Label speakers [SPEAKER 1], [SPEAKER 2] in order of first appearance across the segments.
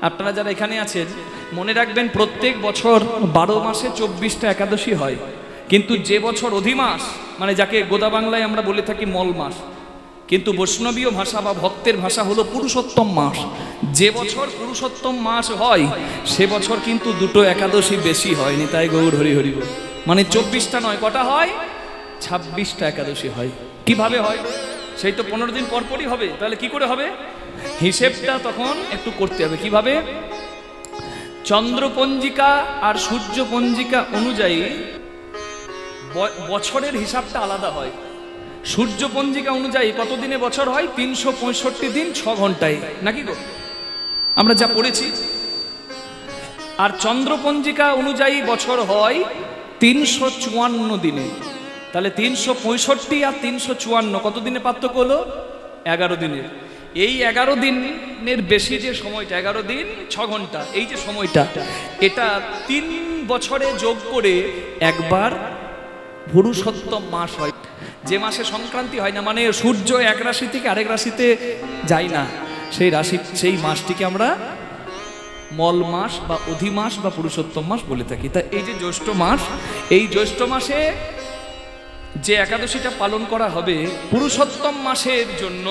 [SPEAKER 1] আপনারা যারা এখানে আছেন মনে রাখবেন, প্রত্যেক বছর 12 মাসে 24টা একাদশী হয়, কিন্তু যে বছর অধিমাস, মানে যাকে গোদা বাংলায় আমরা বলে থাকি মল মাস, কিন্তু বৈষ্ণবীয় ভাষা বা ভক্তের ভাষা হলো পুরুষোত্তম মাস। যে বছর পুরুষোত্তম মাস হয় সে বছর কিন্তু দুটো একাদশী বেশি হয়নি, তাই গৌর হরি হরি বল। মানে 24টা নয়, কটা হয়? 26টা একাদশী হয়। কিভাবে হয়? সেই তো 15 দিন পর পরই হবে, তাহলে কি করে হবে? হিসেবটা তখন একটু করতে হবে। কিভাবে? চন্দ্রপঞ্জিকা আর সূর্য পঞ্জিকা অনুযায়ী বছরের হিসাবটা আলাদা হয়। সূর্য পঞ্জিকা অনুযায়ী কত দিনে বছর হয়? 365 দিন 6 ঘন্টায়, নাকি গো? আমরা যা পড়েছি। আর চন্দ্রপঞ্জিকা অনুযায়ী বছর হয় 354 দিনে। তাহলে 365 আর 354 কত দিনে পার্থক্য হলো? 11 দিনের। এই 11 দিনের বেশি যে সময়টা, 11 দিন 6 ঘন্টা, এই যে সময়টা, এটা 3 বছরে যোগ করে একবার পুরুষোত্তম মাস হয়। যে মাসে সংক্রান্তি হয় না, মানে সূর্য এক রাশি থেকে আরেক রাশিতে যায় না, সেই রাশি, সেই মাসটিকে আমরা মল মাস বা অধিমাস বা পুরুষোত্তম মাস বলে থাকি। তা এই যে জ্যৈষ্ঠ মাস, এই জ্যৈষ্ঠ মাসে যে একাদশীটা পালন করা হবে পুরুষোত্তম মাসের জন্য,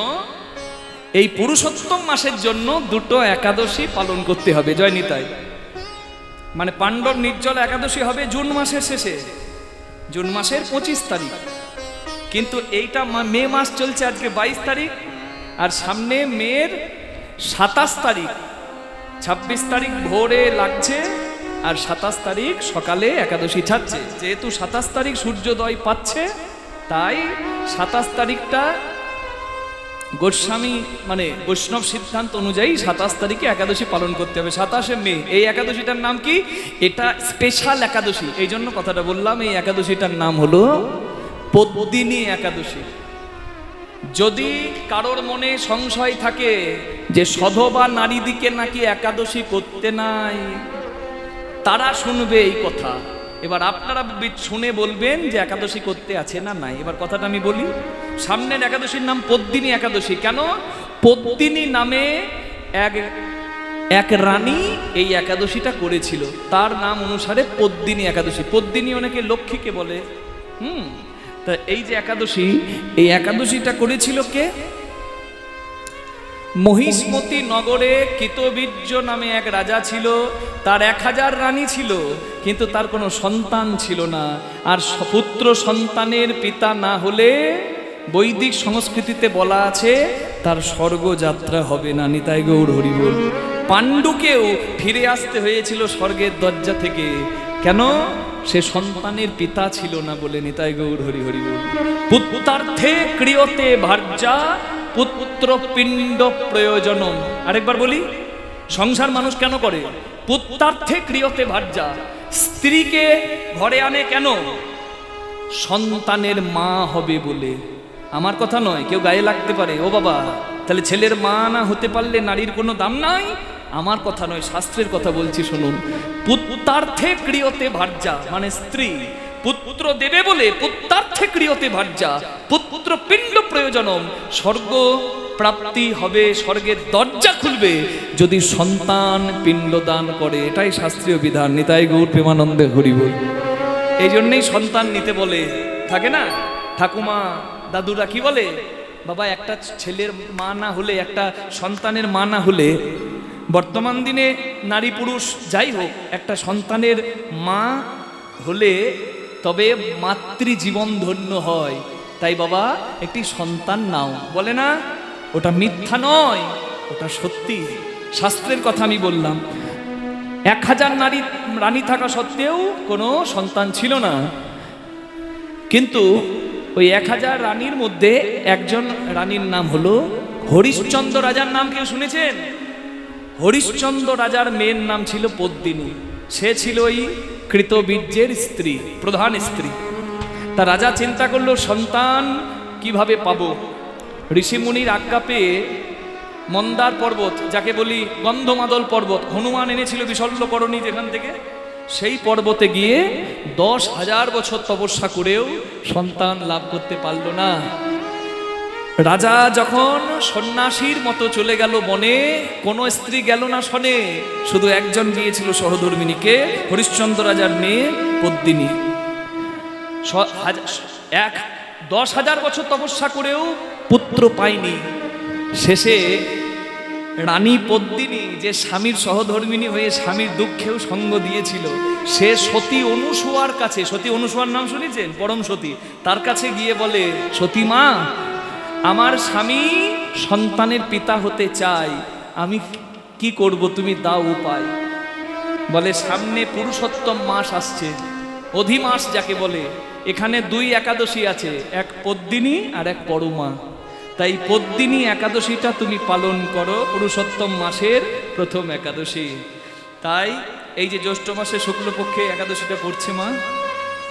[SPEAKER 1] এই পুরুষোত্তম মাসের জন্য দুটো একাদশী পালন করতে হবে। জয় নিতাই। মানে পাণ্ডব নির্জল একাদশী হবে জুন মাসের শেষে, জুন মাসের 25 তারিখ, কিন্তু এইটা মে মাস চলছে, আজকে 22 তারিখ, আর সামনে মের 27 তারিখ, 26 তারিখ ভোরে লাগছে আর 27 তারিখ সকালে একাদশী ছাড়ছে। যেহেতু 27 তারিখ সূর্যোদয় পাচ্ছে, তাই 27 তারিখটা গোস্বামী মানে বৈষ্ণব সিদ্ধান্ত অনুযায়ী 27 তারিখে একাদশী পালন করতে হবে। 27শে মে এই একাদশীটার নাম কি? এটা স্পেশাল একাদশী, এই জন্য কথাটা বললাম। এই একাদশীটার নাম হলো পদ্মিনী একাদশী। যদি কারোর মনে সংশয় থাকে যে সধবা নারীদিকে নাকি একাদশী করতে নাই, তারা শুনবে এই কথা। এবার আপনারা শুনে বলবেন যে একাদশী করতে আছে না নাই। এবার কথাটা আমি বলি। সামনের একাদশীর নাম পদ্মিনী একাদশী। কেন? পদ্মিনী নামে এক রানী এই একাদশীটা করেছিল, তার নাম অনুসারে পদ্মিনী একাদশী। পদ্মিনী অনেকে লক্ষ্মীকে বলে। তা এই যে একাদশী, এই একাদশীটা করেছিল কে? মহিষ্মতি নগরে কৃতবীর্য নামে এক রাজা ছিল। তার 1000 রানী ছিল, কিন্তু তার কোনো সন্তান ছিল না। আর পুত্র সন্তানের পিতা না হলে বৈদিক সংস্কৃতিতে বলা আছে তার স্বর্গযাত্রা হবে না। নিতাই গৌর হরি বল। পাণ্ডুকেও ফিরে আসতে হয়েছিল স্বর্গের দরজা থেকে। কেন? সে সন্তানের পিতা ছিল না বলে। নিতাই গৌর হরি হরি বল। পুত্রার্থে ক্রিয়তে ভার্যা পুত্র পিণ্ড প্রয়োজনম। আরেকবার বলি, সংসার মানুষ কেন করে? পুত্রার্থে ক্রিয়তে ভার্যা। স্ত্রীকে ঘরে আনে কেন? সন্তানের মা হবে বলে। আমার কথা নয়, কেউ গায়ে লাগতে পারে, ও বাবা তাহলে ছেলের মা না হতে পারলে নারীর কোনো দাম নাই। আমার কথা নয়, শাস্ত্রের কথা বলছি, শুনুন। পুত্রার্থে ক্রিয়তে ভার্যা মানে স্ত্রী পুত্র দেবে বলে পুত্রার্থে ক্রিয়তে ভার্যা পুত্র পিণ্ড প্রয়োজনম। স্বর্গ প্রাপ্তি হবে, স্বর্গের দরজা খুলবে যদি সন্তান পিণ্ড দান করে। এটাই শাস্ত্রীয় বিধান। নিতাই গৌর প্রেমানন্দে হরি বল। এই জন্যই সন্তান নিতে বলে থাকে না, ঠাকুমা দাদুরা কি বলে? বাবা একটা ছেলের মা না হলে, একটা সন্তানের মা না হলে, বর্তমান দিনে নারী পুরুষ যাই হোক, একটা সন্তানের মা হলে তবে মাতৃজীবন ধন্য হয়। তাই বাবা একটি সন্তান নাও, বলে না? ওটা মিথ্যা নয়, ওটা সত্যি। শাস্ত্রের কথা আমি বললাম। 1000 রানী থাকা সত্ত্বেও কোনো সন্তান ছিল না, কিন্তু ওই 1000 রানীর মধ্যে একজন রানীর নাম হলো হরিশ্চন্দ্র রাজার নাম কেউ শুনেছেন? হরিশ্চন্দ্র রাজার মেয়ের নাম ছিল পদ্মিনী। সে ছিল ওই কৃতবীর্যের স্ত্রী, প্রধান স্ত্রী। তা রাজা চিন্তা করলো সন্তান কিভাবে পাবো। ঋষিমুনির আজ্ঞা পেয়ে মন্দার পর্বত, যাকে বলি গন্ধমাদল পর্বত, হনুমান এনেছিল বিশল্যকরণী যেখান থেকে, সেই পর্বতে গিয়ে 10,000 বছর তপস্যা করেও সন্তান লাভ করতে পারল না। রাজা যখন সন্ন্যাসীর মতো চলে গেল বনে, কোনো স্ত্রী গেল না শনে, শুধু একজন গিয়েছিল সহধর্মিণীকে, হরিশ্চন্দ্র রাজার মেয়ে পদ্মিনী। 10,000 বছর তপস্যা করেও পুত্র পায়নি। শেষে রানী পদ্মিনী, যে স্বামীর সহধর্মিণী হয়ে স্বামীর দুঃখেও সঙ্গ দিয়েছিল, সে সতী অনুসূয়ার কাছে, সতী অনুসূয়ার নাম শুনেছেন, পরম সতী, তার কাছে গিয়ে বলে, সতী মা, আমার স্বামী সন্তানের পিতা হতে চাই, আমি কি করব, তুমি দাও উপায়। বলে, সামনে পুরুষোত্তম মাস আসছে, অধিমাস যাকে বলে, এখানে 2 একাদশী আছে, এক পদ্মিনী আর এক পরমা। তাই পদ্মিনী একাদশীটা তুমি পালন করো, পুরুষোত্তম মাসের প্রথম একাদশী। তাই এই যে জ্যৈষ্ঠ মাসে শুক্লপক্ষে একাদশীটা পড়ছে মা,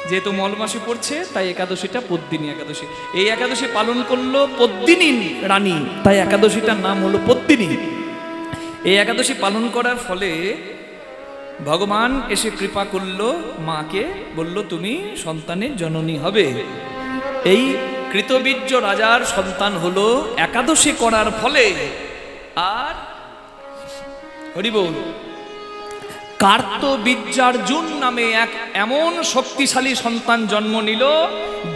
[SPEAKER 1] যেহেতু মল মাসে পড়ছে, তাই একাদশীটা পদ্মিনী একাদশী। এই একাদশী পালন করলো পদ্মিনী রানী, তাই একাদশীটার নাম হলো পদ্মিনী। এই একাদশী পালন করার ফলে ভগবান এসে কৃপা করলো, মাকে বলল তুমি সন্তানের জননী হবে। এই কৃতবীর্য রাজার সন্তান হলো একাদশী করার ফলে। আর হরি বল, কার্তবীর্যার্জুন নামে এক এমন শক্তিশালী সন্তান জন্ম নিল,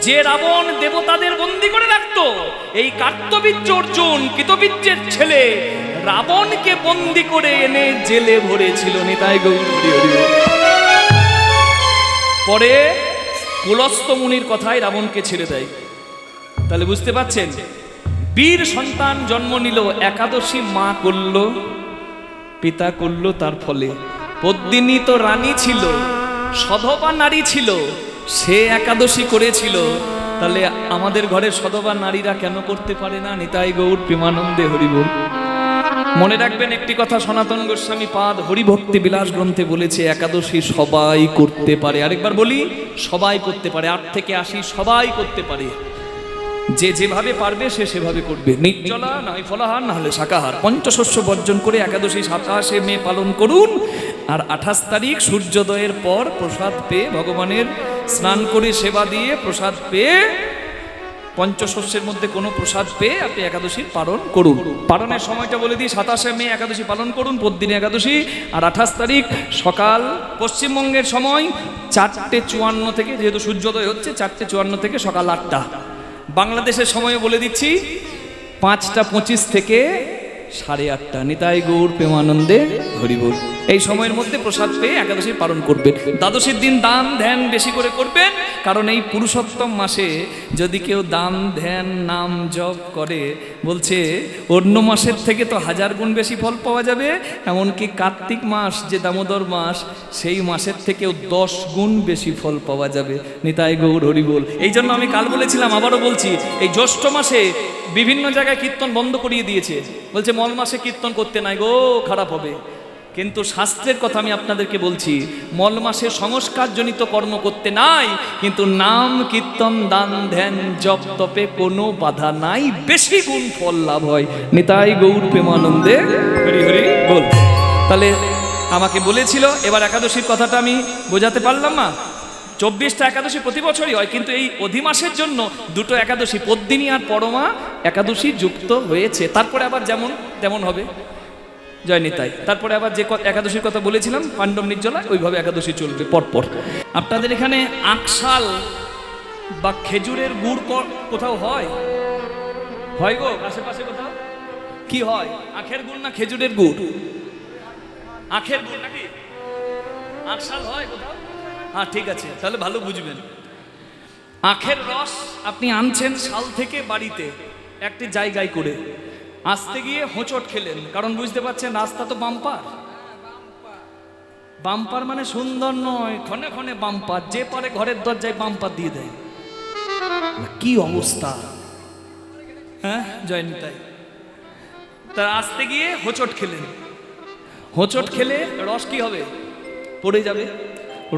[SPEAKER 1] যে রাবণ দেবতাদের বন্দী করে রাখতো। এই কার্তবীর্য অর্জুন, কৃতবীর্যের ছেলে, রাবণকে বন্দী করে এনে জেলে ভরেছিল। নিতাই গৌর হরি হরি। পরে পুলস্ত্য মুনির কথায় রাবণকে ছেড়ে দেয়। তাহলে বুঝতে পারছেন, বীর সন্তান জন্ম নিল, একাদশী মা করল, পিতা করল। তার ফলে পদ্মিনী তো রানী ছিল, সধবা নারী ছিল, সে একাদশী করেছিল। তাহলে আমাদের ঘরে সধবা নারীরা কেন করতে পারে না? নিতাই গৌর প্রেমানন্দে হরি বল। মনে রাখবেন একটি কথা, সনাতন গোস্বামী পাদ হরিভক্তি বিলাস গ্রন্থে বলেছে, একাদশী সবাই করতে পারে। আরেকবার বলি, সবাই করতে পারে। 8 থেকে 80 সবাই করতে পারে। যে যেভাবে পারবে সে সেভাবে করবে। নির্জলা নয় ফলাহার, না হলে শাকাহার, পঞ্চশস্য বর্জন করে একাদশী 27 মে পালন করুন। আর 28 তারিখ সূর্যোদয়ের পর প্রসাদ পেয়ে, ভগবানের স্নান করে সেবা দিয়ে প্রসাদ পেয়ে, পঞ্চশস্যের মধ্যে কোনো প্রসাদ পেয়ে আপনি একাদশীর পালন করুন। পালনের সময়টা বলে দিই, 27 মে একাদশী পালন করুন, পদ্মিনী একাদশী। আর 28 তারিখ সকাল পশ্চিমবঙ্গের সময় 4:54 থেকে, যেহেতু সূর্যোদয় হচ্ছে, 4:54 থেকে সকাল 8টা। বাংলাদেশের সময় বলে দিচ্ছি 5:25 থেকে 8:30। নিতাই গৌর প্রেমানন্দে হরি বল। এই সময়ের মধ্যে প্রসাদ পেয়ে একাদশী পালন করবেন। দ্বাদশীর দিন দান ধ্যান বেশি করে করবেন, কারণ এই পুরুষোত্তম মাসে যদি কেউ দান ধ্যান নাম জপ করে, বলছে অন্য মাসের থেকে তো 1000 গুণ বেশি ফল পাওয়া যাবে। এমনকি কার্তিক মাস যে দামোদর মাস, সেই মাসের থেকেও 10 গুণ বেশি ফল পাওয়া যাবে। নিতাই গৌর হরি বল। এই জন্য আমি কাল বলেছিলাম, আবারও বলছি, এই জ্যৈষ্ঠ মাসে বিভিন্ন জায়গায় কীর্তন বন্ধ করিয়ে দিয়েছে, বলছে মল মাসে কীর্তন করতে নাই গো, খারাপ হবে। কিন্তু শাস্ত্রের কথা আমি আপনাদেরকে বলছি, মল মাসে সংস্কারজনিত কর্ম করতে নাই, কিন্তু নাম কীর্তন দান ধ্যান জপ তপে কোনো বাধা নাই, বেশি গুণ ফল লাভ হয়। নিতাই গৌর প্রেমানন্দে হরি হরি বল। তাহলে আমাকে বলেছিল, এবার একাদশীর কথাটা আমি বোঝাতে পারলাম না। 24টা একাদশী প্রতি বছরই হয়, কিন্তু এই অধিমাসের জন্য 2টো একাদশী, পদ্মিনী আর পরমা একাদশী যুক্ত হয়েছে। তারপরে আবার যেমন তেমন হবে। জয় নিতাই। তারপরে আবার যে একাদশীর কথা বলেছিলাম, পাণ্ডব নির্জলা, ওইভাবে একাদশী চলবে পরপর। আপনাদের এখানে আঁকশাল বা খেজুরের গুড় কোথাও হয়? হয় গো আশেপাশে কোথাও? কি হয়, আখের গুড় না খেজুরের গুড়? আখের গুড় নাকি? আঁকশাল হয় কোথাও? হ্যাঁ ঠিক আছে, তাহলে ভালো বুঝবেন। আখের রস আপনি আনছেন শাল থেকে বাড়িতে একটি জায়গায় করে, আসতে গিয়ে হোঁচট খেলেন, কারণ বুঝতে পারছেন রাস্তা তো বাম্পার। বাম্পার মানে সুন্দর নয়, ক্ষণে ক্ষণে বাম্পার, যে পারে ঘরের দরজায় বাম্পার দিয়ে দেয়। কি অবস্থা, হ্যাঁ জয় নিতাই। তা আসতে গিয়ে হোঁচট খেলেন, হোঁচট খেলে রস কি হবে? পড়ে যাবে।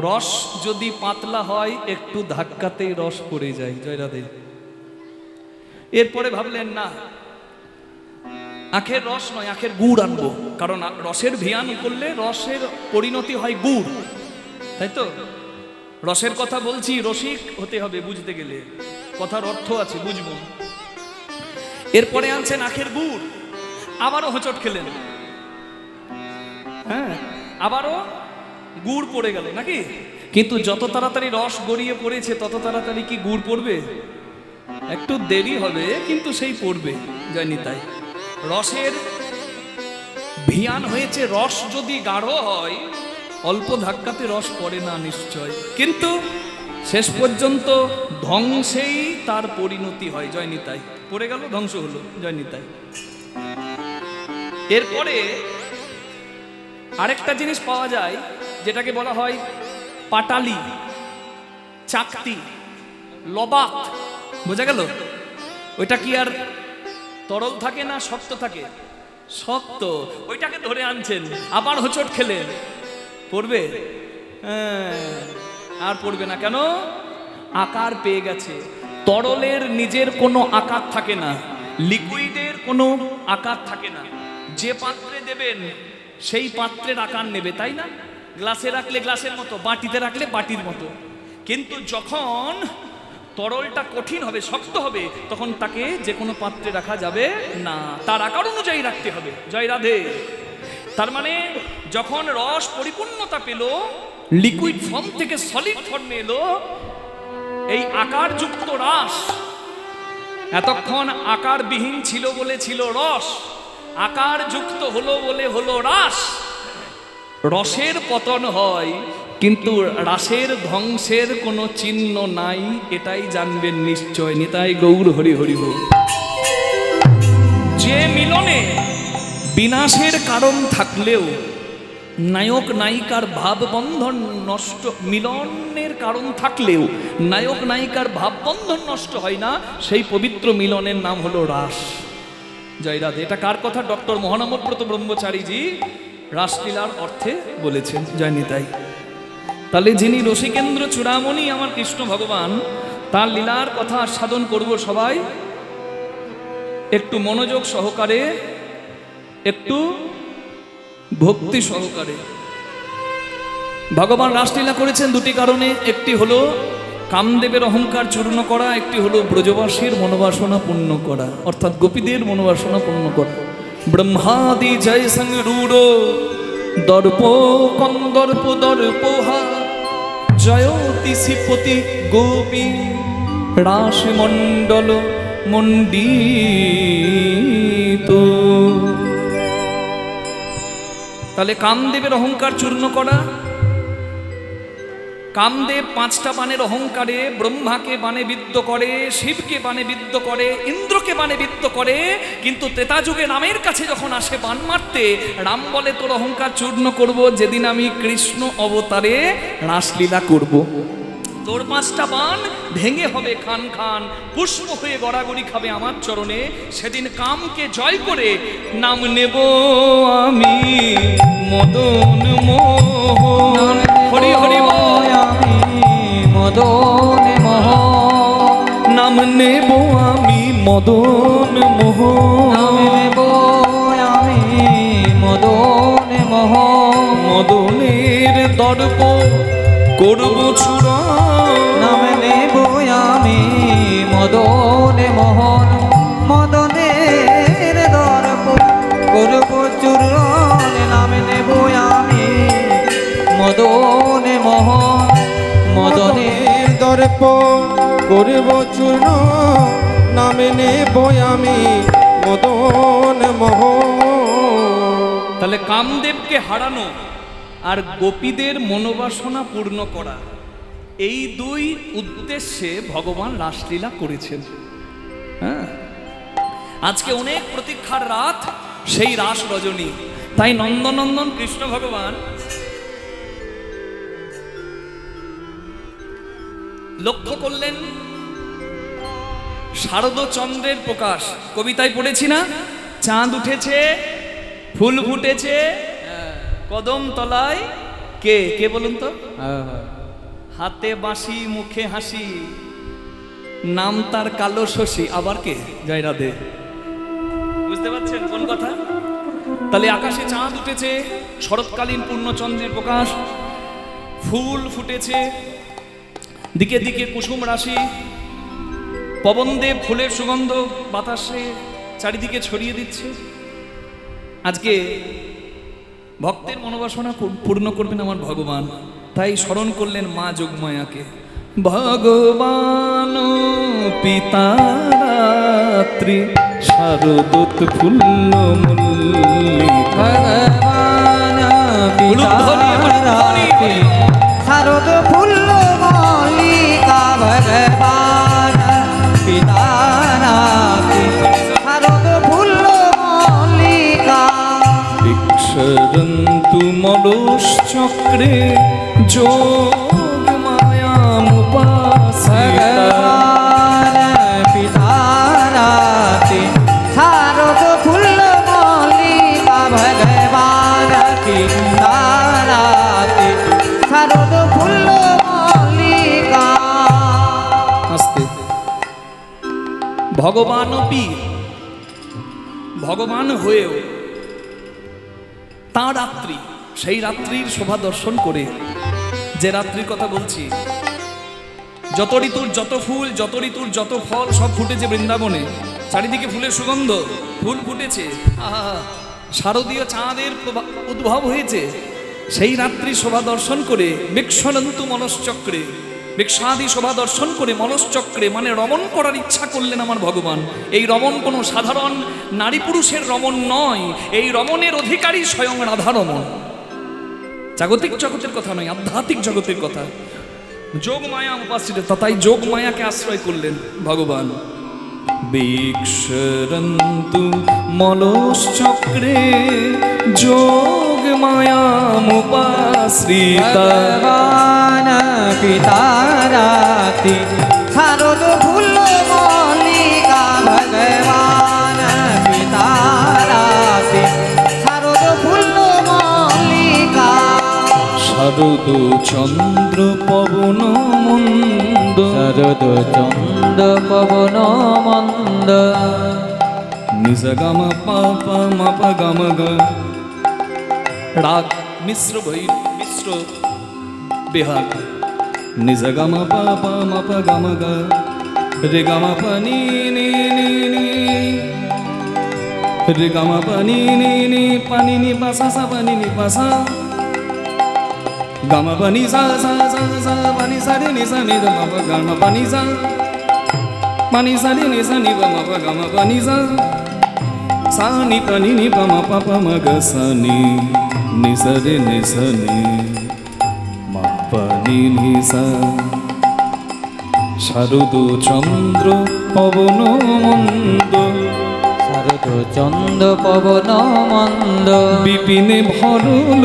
[SPEAKER 1] রস যদি পাতলা হয়, একটু ধাক্কাতেই রস পড়ে যায়। জয় রাধে। এরপরে ভাবলেন না, আখের রস নয়, আখের গুড় আনবো, কারণ রসের ভিয়ান করলে রসের পরিণতি হয় গুড়, তাই তো? রসের কথা বলছি, রসিক হতে হবে বুঝতে গেলে, কথার অর্থ আছে, বুঝবো। এরপরে আনছেন আখের গুড়, আবারও হোঁচট খেলেন, হ্যাঁ আবারও গুড় পড়ে গেল নাকি? কিন্তু যত তাড়াতাড়ি রস গড়িয়ে পড়েছে তত তাড়াতাড়ি কি গুড় পড়বে? একটু দেরি হবে, কিন্তু সেই পড়বে। জয় নিতাই। রসের ভিয়ান হয়েছে, রস যদি গাঢ় হয় অল্প ধাক্কাতে রস পড়ে না নিশ্চয়, কিন্তু শেষ পর্যন্ত ধ্বংসেই তার পরিণতি হয়। জয় নিতাই। পড়ে গেল, ধ্বংস হলো। জয় নিতাই। এরপরে আরেকটা জিনিস পাওয়া যায় যেটাকে বলা হয় পাটালি, চাকতি, লবাক। বোঝা গেল? ওইটা কি আর তরল থাকে না শক্ত থাকে? শক্ত। ওইটাকে ধরে আনছেন, আবার হোঁচট খেলেন, পড়বে? আর পড়বে না। কেন? আকার পেয়ে গেছে। তরলের নিজের কোনো আকার থাকে না, লিকুইডের কোনো আকার থাকে না। যে পাত্রে দেবেন সেই পাত্রের আকার নেবে, তাই না? গ্লাসে রাখলে গ্লাসের মতো, বাটিতে রাখলে বাটির মতো। কিন্তু যখন তরলটা কঠিন হবে, শক্ত হবে, তখন তাকে যে কোনো পাত্রে রাখা যাবে না, তার আকার অনুযায়ী রাখতে হবে। জয় রাধে। তার মানে যখন রস পরিপূর্ণতা পেল, লিকুইড ফর্ম থেকে সলিড ফর্মে এলো, এই আকারযুক্ত রস এতক্ষণ আকারবিহীন ছিল বলে ছিল রস, আকার যুক্ত হলো বলে হলো রস। রসের পতন হয়, কিন্তু রাসের ধ্বংসের কোনো চিহ্ন নাই, এটাই জানবেন নিশ্চয়। নিতাই গৌর হরি হরি হরি। যে মিলনে বিনাশের কারণ থাকলেও নায়ক নায়িকার ভাববন্ধন নষ্ট, মিলনের কারণ থাকলেও নায়ক নায়িকার ভাববন্ধন নষ্ট হয় না, সেই পবিত্র মিলনের নাম হলো রাস। জয় রাধে। এটা কার কথা? ডক্টর মহানমব্রত ব্রহ্মচারীজি রাসলীলার অর্থে বলেছেন। জয় নিতাই। তাহলে যিনি রসিকেন্দ্র চূড়ামণি আমার কৃষ্ণ ভগবান, তার লীলার কথা আস্বাদন করব সবাই একটু মনোযোগ সহকারে, একটু ভক্তি সহকারে। ভগবান রাসলীলা করেছেন দুটি কারণে, একটি হলো কামদেবের অহংকার চূর্ণ করা, একটি হলো ব্রজবাসীর মনোবাসনা পূর্ণ করা, অর্থাৎ গোপীদের মনোবাসনা পূর্ণ করা। ব্রহ্মাদি জয় সংরূঢ় দর্প কন্দর্প দর্পহা জয়তি শ্রীপতি গোপী রাসমণ্ডল মণ্ডিত। তাহলে কামদেবের অহংকার চূর্ণ করা। কামদেব 5টা বাণের অহংকারে ব্রহ্মাকে বাণে বিদ্ধ করে, শিবকে বাণে বিদ্ধ করে, ইন্দ্রকে বাণে বিদ্ধ করে, কিন্তু ত্রেতা যুগে রামের কাছে যখন আসে বাণ মারতে, রাম বলে তোর অহংকার চূর্ণ করব যেদিন আমি কৃষ্ণ অবতারে রাসলীলা করব। তোর 5টা বাণ ভেঙে হবে খান খান, পুষ্প হয়ে গড়াগড়ি খাবে আমার চরণে। সেদিন কামকে জয় করে নাম নেব আমি মদন মোহন। হরি হরি
[SPEAKER 2] আমি মদন মোহন,
[SPEAKER 1] নাম নেব আমি মদন মোহন,
[SPEAKER 2] নাম নেব আমি মদন মোহন,
[SPEAKER 1] মদনের দর্প করব চূড়ন,
[SPEAKER 2] নাম নেব আমি মদন মোহন, মদনের দর্প করব চূর্ণ, নাম নেব আমি মদন মোহন, মদনের
[SPEAKER 3] দর্প করব চূর্ণ, নামে নেব আমি মদন মোহন।
[SPEAKER 1] তাহলে কামদেবকে হারানো আর গোপীদের মনোবাসনা পূর্ণ করা, এই দুই উদ্দেশ্যে ভগবান রাসলীলা করেছেন। হ্যাঁ, আজকে অনেক প্রতীক্ষার রাত, সেই রাস রজনী। তাই নন্দনন্দন কৃষ্ণ ভগবান লক্ষ্য করলেন শারদ চন্দ্রের প্রকাশ। কবিতায় পড়েছি না, চাঁদ উঠেছে, ফুল ফুটেছে কদম তলায়, কে কে বলুন তো? হাতে বাঁশি মুখে হাসি, নাম তার কালো শশী। আবার কে? জয় রাধে। বুঝতে পারছেন কোন কথা? তাহলে আকাশে চাঁদ উঠেছে, শরৎকালীন পূর্ণচন্দ্রের প্রকাশ, ফুল ফুটেছে, দিকে দিকে কুসুম রাশি, পবনদেব ফুলের সুগন্ধ বাতাসে চারিদিকে ছড়িয়ে দিচ্ছে। আজকে ভক্তের মনোবাসনা পূর্ণ করবেন আমার ভগবান, তাই স্মরণ করলেন মা যোগমায়াকে। ভগবান পিতারাত্রি শারদত ফুল্ল মল্লিকা।
[SPEAKER 2] ভগবান পিতারাত্রি শারদ ফুল্ল মল্লিকা। ভগবান পিতারাত্রি শারদ ফুল্ল মল্লিকা।
[SPEAKER 1] বিক্ষরন্তু মলশ্চক্রে যোগ মায়ামুপাসিতা।
[SPEAKER 2] ভগবান পিতারাত্রি শারদ ফুল্ল মল্লিকা। ভগবান পিতারাত্রি শারদ ফুল্ল মল্লিকা।
[SPEAKER 1] আস্তে। ভগবানপি, ভগবান হয়েও তাঁর রাত্রি, সেই রাত্রির শোভা দর্শন করে, যে রাত্রির কথা বলছি, যত ঋতুর যত ফুল, যত ঋতুর যত ফল সব ফুটেছে বৃন্দাবনে, চারিদিকে ফুলের সুগন্ধ, ফুল ফুটেছে, আহা, শারদীয় চাঁদের উদ্ভব হয়েছে। সেই রাত্রি শোভা দর্শন করে বিক্ষরন্তু মনশ্চক্রে, বিক্ষাদি শোভা দর্শন করে মনশ্চক্রে মানে রমণ করার ইচ্ছা করলেন আমার ভগবান। এই রমণ কোনো সাধারণ নারী পুরুষের রমণ নয়, এই রমণের অধিকারী স্বয়ং রাধা রমণ। জাগতিক জগতের কথা নয়, আধ্যাত্মিক জগতের কথা। যোগ মায়া উপাসিত, তাই যোগ মায়াকে আশ্রয় করলেন ভগবান। বিক্ষরন্তু মলশ্চক্রে যোগ মায়ামুপাশ্রিতা।
[SPEAKER 2] ভগবান পিতারাত্রি শারদ ফুল্ল মল্লিকা। ভগবান পিতারাত্রি শারদ ফুল্ল মল্লিকা।
[SPEAKER 1] শারদ চন্দ্র পবন মন্দ।
[SPEAKER 2] শারদ চন্দ্র পবন মন্দ।
[SPEAKER 1] নিজ গাম পাপ মাপ গাম গ। রাগ মিশ্র মিশ্র বিহাগ। নিজ গাম পাপ মাপ গাম গ। রে গাম পানি নি নি নি। রে গাম পানি নি নি পানি নি পাসা সা পানি নি পাসা। গাম পানি সা সা সা সা পানি সা রে নি সা নি দ মা পা গাম পানি সা। পানি সা রে নি সা নি ব মা পা গাম পানি সা। সা নি পানি নি পা মা পা পা মা গ সা নি নি সা রে নি সা নি মা পানি নি সা। শারদ চন্দ্র পবন মন্দ।
[SPEAKER 2] শারদ চন্দ্র পবন মন্দ।
[SPEAKER 1] বিপিনে ভরল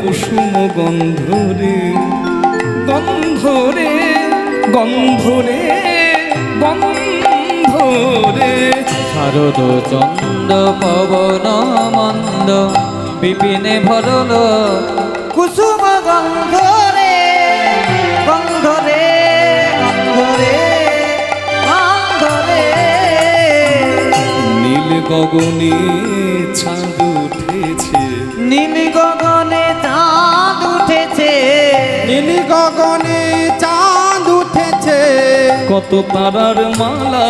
[SPEAKER 1] কুসুম গন্ধরে। গন্ধরে গন্ধরে গন্ধরে।
[SPEAKER 2] শারদ চন্দ্র পবন মন্দ। বিপিনে ভরল কুসুম গন্ধরে। গন্ধরে গন্ধরে গন্ধরে।
[SPEAKER 1] নীল গগনে চাঁদ উঠেছে।
[SPEAKER 2] নীল গগনে চাঁদ উঠেছে।
[SPEAKER 3] নীল গগনে চাঁদ উঠেছে।
[SPEAKER 1] কত তারার মালা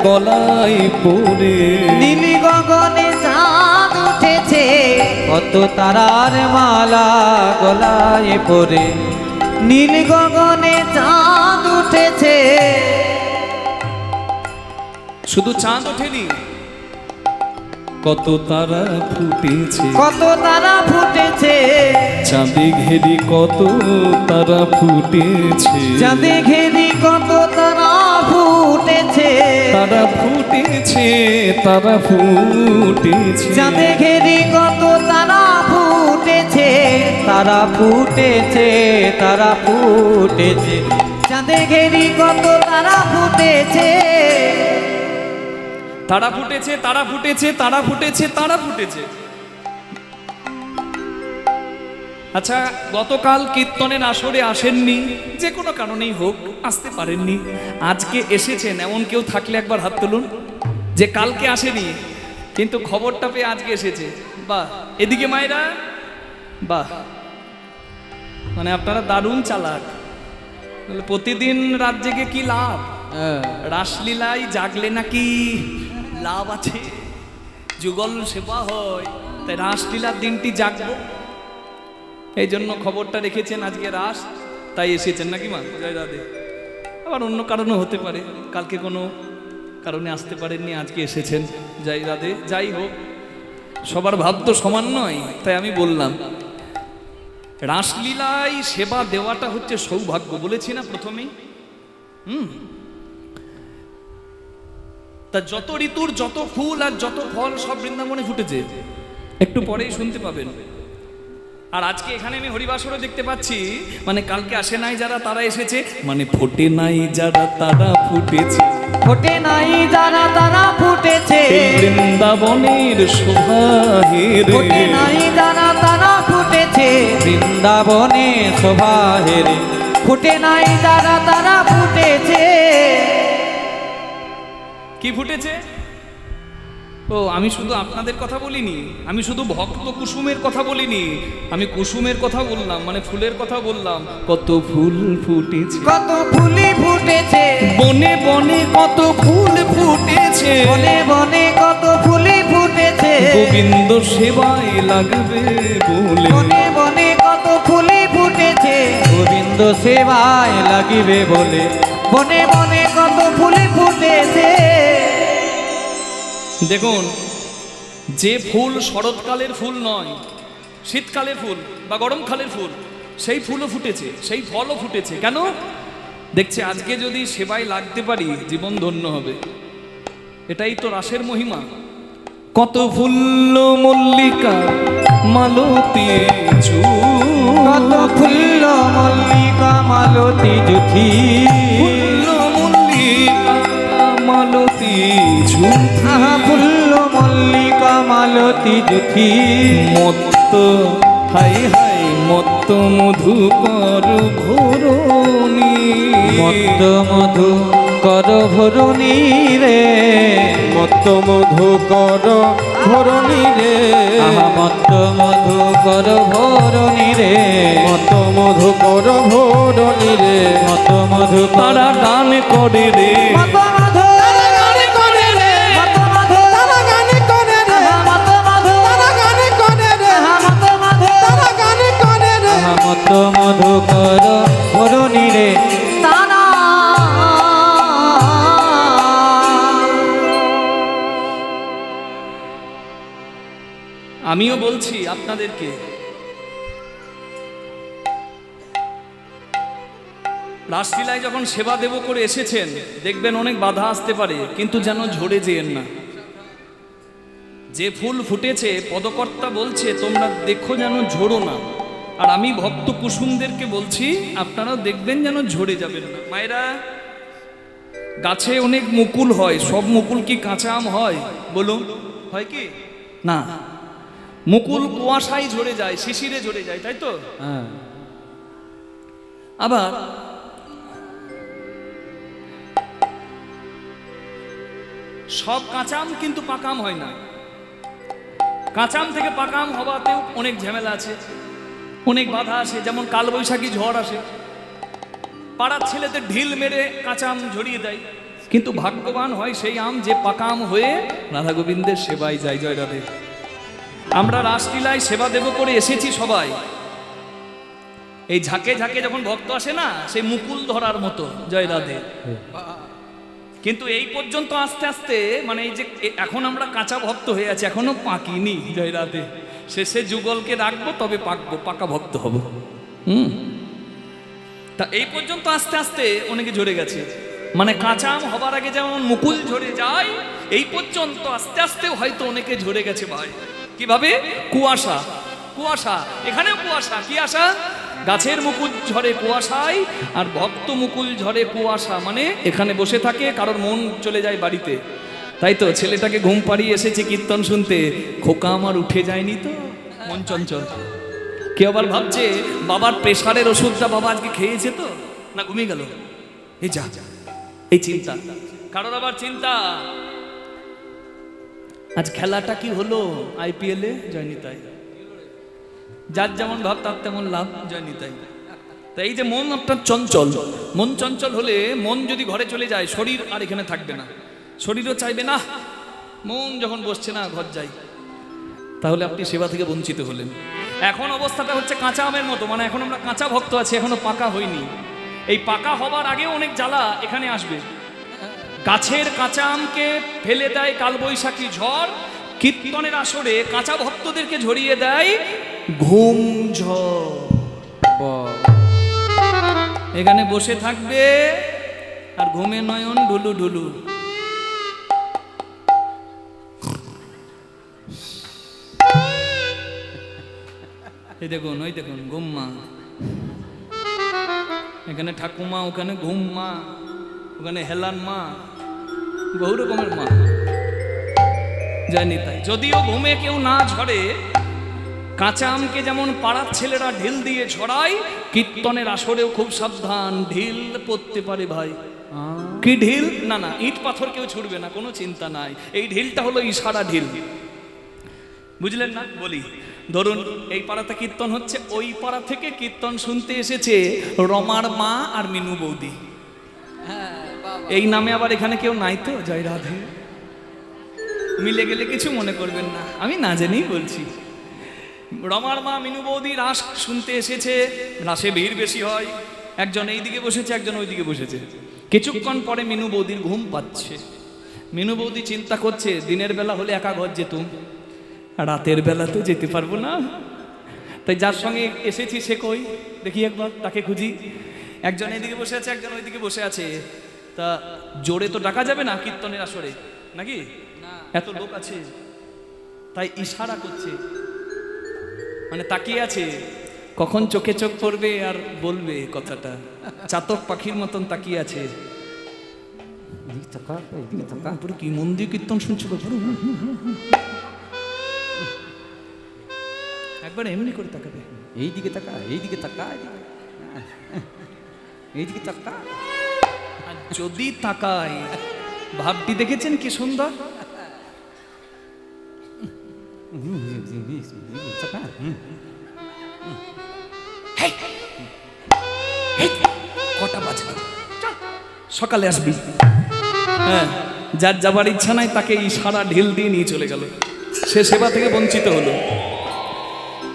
[SPEAKER 1] গলায় পড়ে।
[SPEAKER 2] নীল গগনে চাঁদ উঠেছে। কত তারার মালা গলায় পড়ে। নীল গগনে চাঁদ উঠেছে।
[SPEAKER 1] শুধু চাঁদ ওঠেনি, কত তারা ফুটেছে।
[SPEAKER 2] কত তারা ফুটেছে।
[SPEAKER 1] চাঁদে ঘেরি কত তারা ফুটেছে।
[SPEAKER 2] চাঁদে ঘেরি কত তারা ফুটেছে।
[SPEAKER 1] তারা ফুটেছে, তারা ফুটেছে।
[SPEAKER 2] চাঁদে ঘেরি কত তারা ফুটেছে। তারা ফুটেছে, তারা ফুটেছে। চাঁদে ঘেরি কত তারা ফুটেছে।
[SPEAKER 1] তারা ফুটেছে, তারা ফুটেছে, তারা ফুটেছে, তারা ফুটেছে। আচ্ছা, গতকাল কীর্তনের আসরে আসেননি, যে কোনো কারণেই হোক আসতে পারেননি, আজকে এসেছেন এমন কেউ থাকলে একবার হাত তুলুন। যে কালকে আসেনি কিন্তু খবরটা পেয়ে আজকে এসেছে, বাহ। এদিকে মায়েরা, বাহ, মানে আপনারা দারুণ চালাক। প্রতিদিন রাত জেগে কি লাভ? রাসলীলায় জাগলে নাকি লাভ আছে, যুগল সেবা হয়, তাই রাসলীলার দিনটি জাগবো। এই জন্য খবরটা রেখেছেন আজকে রাস, তাই এসেছেন নাকি মা? জয় রাধে। আবার অন্য কারণও হতে পারে, কালকে কোনো কারণে আসতে পারেননি, আজকে এসেছেন। জয় রাধে। যাই হোক, সবার ভাব তো সমান নয়, তাই আমি বললাম রাসলীলায় সেবা দেওয়াটা হচ্ছে সৌভাগ্য, বলেছি না প্রথমেই। তা যত ঋতুর যত ফুল আর যত ফল সব বৃন্দাবনে ফুটেছে, একটু পরেই শুনতে পাবেন। আর আজকে এখানে আমি হরিবাসরও দেখতে পাচ্ছি, মানে কালকে আসে নাই যারা তারা এসেছে, মানে ফোটে নাই যারা তারা ফুটেছে,
[SPEAKER 2] ফোটে নাই যারা তারা ফুটেছে,
[SPEAKER 1] এই বৃন্দাবনের শোভা হেরে।
[SPEAKER 2] ফোটে নাই যারা তারা ফুটেছে, বৃন্দাবনে শোভা হেরে। ফুটে নাই যারা তারা ফুটেছে।
[SPEAKER 1] কি ফুটেছে? ও, আমি শুধু আপনাদের কথা বলিনি, আমি শুধু ভক্ত কুসুমের কথা বলিনি, আমি কুসুমের কথা বললাম, মানে ফুলের কথা বললাম। কত ফুল ফুটেছে,
[SPEAKER 2] কত ফুলি ফুটেছে,
[SPEAKER 1] বনে বনে কত ফুল ফুটেছে,
[SPEAKER 2] বনে বনে কত ফুলি ফুটেছে,
[SPEAKER 1] গোবিন্দ সেবায় লাগবে বলে।
[SPEAKER 2] বনে বনে কত ফুলি ফুটেছে, গোবিন্দ সেবায় লাগিবে বলে। বনে বনে কত ফুলি ফুটেছে।
[SPEAKER 1] দেখুন, যে ফুল শরৎকালের ফুল নয়, শীতকালের ফুল বা গরমকালের ফুল, সেই ফুলও ফুটেছে, সেই ফলও ফুটেছে। কেন? দেখছে আজকে যদি সেবায় লাগতে পারি, জীবন ধন্য হবে। এটাই তো রাসের মহিমা। কত ফুল মল্লিকা মালতী
[SPEAKER 2] কত ফুল্ল মল্লিকা মালতী জুথি,
[SPEAKER 1] ফুল মল্লিকা মালতী ঝুঁকি,
[SPEAKER 2] আহা ফুল্ল মল্লিকা মালতী জুথি।
[SPEAKER 1] মত্ত হাই হাই মত্ত মধুকর ঘোরণী,
[SPEAKER 2] মত্ত মধু কর ভরণী রে,
[SPEAKER 3] মত্ত মধু কর ধরণী রে,
[SPEAKER 2] আহা মত্ত মধু কর ভরণী রে,
[SPEAKER 3] মত মধু কর ভরণী রে,
[SPEAKER 2] মত মধু
[SPEAKER 1] তারা গান করে রে,
[SPEAKER 2] মত মধু
[SPEAKER 3] গানে করে রে,
[SPEAKER 2] মত মধু
[SPEAKER 3] তারা গানে করে রে,
[SPEAKER 2] মত মধু
[SPEAKER 3] তারা গানে করে রে,
[SPEAKER 2] মত মধু
[SPEAKER 3] তারা গানে করে রে,
[SPEAKER 2] মত মধু কর ভরণী রে। তারা
[SPEAKER 1] আমিও বলছি আপনাদেরকে, রাসলীলায় যখন সেবা দেব করে এসেছেন, দেখবেন অনেক বাধা আসতে পারে, কিন্তু যেন ঝরে যেয়েন না। যে ফুল ফুটেছে, পদকর্তা বলছে তোমরা দেখো যেন ঝোড়ো না। আর আমি ভক্ত কুসুমদেরকে বলছি, আপনারাও দেখবেন যেন ঝরে যাবেন না। মায়েরা, গাছে অনেক মুকুল হয়, সব মুকুল কি কাঁচা আম হয়? বলুন, হয় কি না? মুকুল কুয়াশায় ঝরে যায়, শিশিরে ঝরে যায়, তাই তো? আবার সব কাঁচাম কিন্তু পাকাম হয় না। কাঁচাম থেকে পাকাম হওয়াতেও অনেক ঝামেলা আছে, অনেক বাধা আসে। যেমন কালবৈশাখী ঝড় আসে, পাড়ার ছেলেদের ঢিল মেরে কাঁচা আম ঝরিয়ে দেয়, কিন্তু ভাগ্যবান হয় সেই আম যে পাকা আম হয়ে রাধা গোবিন্দের সেবায় যায়। জয় রাধে। আমরা রাসলীলায় সেবা দেব করে এসেছি সবাই। এই ঝাঁকে ঝাঁকে যখন ভক্ত আসে না, সেই মুকুল ধরার মতো। জয় রাধে। কিন্তু এই পর্যন্ত আস্তে আস্তে, মানে এই যে এখন আমরা কাঁচা ভক্ত হয়ে আছি, এখনো পাকিনি। জয় রাধে। শেষে যুগলকে রাখবো, তবে পাকবো, পাকা ভক্ত হব। তা এই পর্যন্ত আস্তে আস্তে অনেকে ঝরে গেছে। মানে কাঁচা আম হবার আগে যেমন মুকুল ঝরে যায়, এই পর্যন্ত আস্তে আস্তে হয়তো অনেকে ঝরে গেছে ভাই। কিভাবে? কুয়াশা। কুয়াশা, এখানেও কুয়াশা। কি আশা? গাছের মুকুল ঝরে কুয়াশায়, আর ভক্ত মুকুল ঝরে কুয়াশা। মানে এখানে বসে থাকে, কারোর মন চলে যায় বাড়িতে। তাই তো ছেলেটাকে ঘুম পাড়িয়ে এসেছে কীর্তন শুনতে, খোকা আমার উঠে যায়নি তো, মন চঞ্চল। কেউ আবার ভাবছে বাবার প্রেশারের ওষুধটা বাবা আজকে খেয়েছে তো, না ঘুমিয়ে গেল। এই যা, এই চিন্তা। কারোর আবার চিন্তা আজ খেলাটা কি হলো আইপিএলে, জয়নি তাই। যার যেমন ভাব তার তেমন লাভ, জয়নি তাই। তাই এই যে মন আপনার চঞ্চল, মন চঞ্চল হলে, মন যদি ঘরে চলে যায়, শরীর আর এখানে থাকবে না। শরীরও চাইবে না মন যখন বসছে না ঘর যাই, তাহলে আপনি সেবা থেকে বঞ্চিত হলেন। এখন অবস্থাটা হচ্ছে কাঁচা আমের মতো, মানে এখন আমরা কাঁচা ভক্ত আছি, এখনো পাকা হয়নি। এই পাকা হবার আগেও অনেক জ্বালা এখানে আসবে। গাছের কাঁচা আমকে ফেলে দেয় কালবৈশাখী ঝড়, কীর্তনের আসরে কাঁচা ভক্তদেরকে ঝরিয়ে দেয় ঘুম ঝড়। এখানে বসে থাকবে আর ঘুমে নয়ন ঢুলু ঢুলু। এই দেখুন, ওই দেখুন ঘুমমা, এখানে ঠাকুমা, ওখানে ঘুমমা, ওখানে হেলান মা, বহু রকমের মা, জানি তাই। যদিও ঘুমে কেউ না ঝরে, কাঁচা আমকে যেমন পাড়ার ছেলেরা ঢিল দিয়ে ঝরায়, কীর্তনের আসরেও খুব সাবধান, ঢিল পড়তে পারে ভাই। কি ঢিল? না না, ইট পাথর কেউ ছুড়বে না, কোনো চিন্তা নাই। এই ঢিলটা হলো ইশারা ঢিল, বুঝলেন না? বলি, ধরুন এই পাড়াতে কীর্তন হচ্ছে, ওই পাড়া থেকে কীর্তন শুনতে এসেছে রমার মা আর মিনু বৌদি। এই নামে আবার এখানে কেউ নাই তো? জয় রাধে। মিলে গেলে কিছু মনে করবেন না, আমি না জেনেই বলছি। রমার মা মিনু বৌদি রাস শুনতে এসেছে, রাসে ভিড় বেশি হয়, একজন এই দিকে বসেছে, একজন ওই দিকে বসেছে। কিছুক্ষণ পরে মিনু বৌদির ঘুম পাচ্ছে। মিনু বৌদি চিন্তা করছে, দিনের বেলা হলে একা ঘর যেতুম, রাতের বেলা তো যেতে পারবো না, তাই যার সঙ্গে এসেছি সে কই, দেখি একবার তাকে খুঁজি। একজন এইদিকে বসে আছে, একজন ওইদিকে বসে আছে। তা জোরে তো ডাকা যাবে না কীর্তনের আসরে, নাকি? এত লোক আছে, তাই ইশারা করছে, মানে তাকিয়ে আছে, কখন চোখে চোখ পড়বে আর বলবে কথাটা। চাতক পাখির মতন তাকিয়ে আছে। কি মন দিয়ে কীর্তন শুনছো? একবার এমনি করে তাকাবে,
[SPEAKER 2] এইদিকে তাকা, এইদিকে তাকা, এইদিকে তাকা।
[SPEAKER 1] আর যদি তাকাই, ভাবটি দেখেছেন কি সুন্দর? কটা বাজে? সকালে আসবি। হ্যাঁ, যার যাবার ইচ্ছা নাই তাকে ইশারা ঢিল দিয়ে নিয়ে চলে গেল, সে সেবা থেকে বঞ্চিত হলো।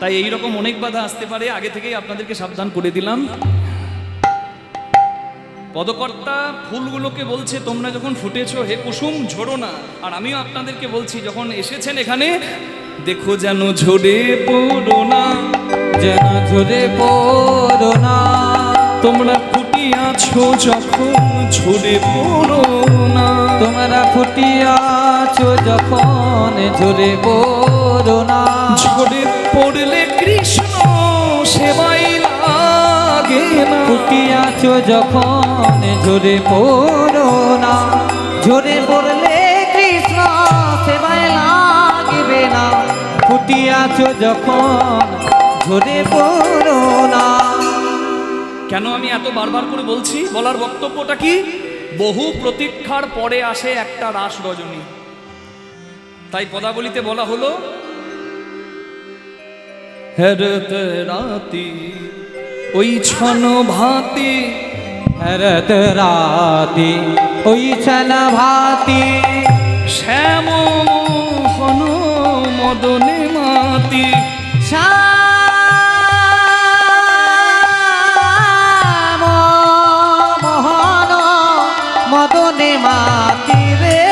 [SPEAKER 1] তাই এইরকম অনেক বাধা আসতে পারে, আগে থেকেই আপনাদেরকে সাবধান করে দিলাম। পদকর্তা ফুলগুলোকে বলছে, তোমরা যখন ফুটেছো হে কুসুম ঝরো না। আর আমিও আপনাদেরকে বলছি, যখন এসেছেন এখানে, দেখো যেন ঝরে পড়ো না,
[SPEAKER 2] যেন ঝরে পড়ো না।
[SPEAKER 1] তোমরা ফুটিয়াছো যখন ঝরে পড়ো না।
[SPEAKER 2] তোমরা ফুটিয়াছো যখন ঝরে পড়ো না।
[SPEAKER 1] ঝরে পড়লে কৃষ্ণ সেবাই লাগে না।
[SPEAKER 2] ফুটিয়াছো যখন ঝরে পড়ো না। ঝরে পড়লে কৃষ্ণ সেবায় লাগবে না। ফুটিয়াছো যখন ঝরে পড়ো না।
[SPEAKER 1] কেন আমি এত বারবার করে বলছি? বলার বক্তব্যটা কি? বহু প্রতীক্ষার পরে আসে একটা রাস রজনী। তাই পদাবলিতে বলা হলো, হেরত রাতি ওই ছন ভাতি,
[SPEAKER 2] হেরত রাতি ওই ছন ভাতি।
[SPEAKER 1] শ্যাম মোহন মদনে মাতি।
[SPEAKER 2] শ্যাম মোহন মদনে মাতি রে।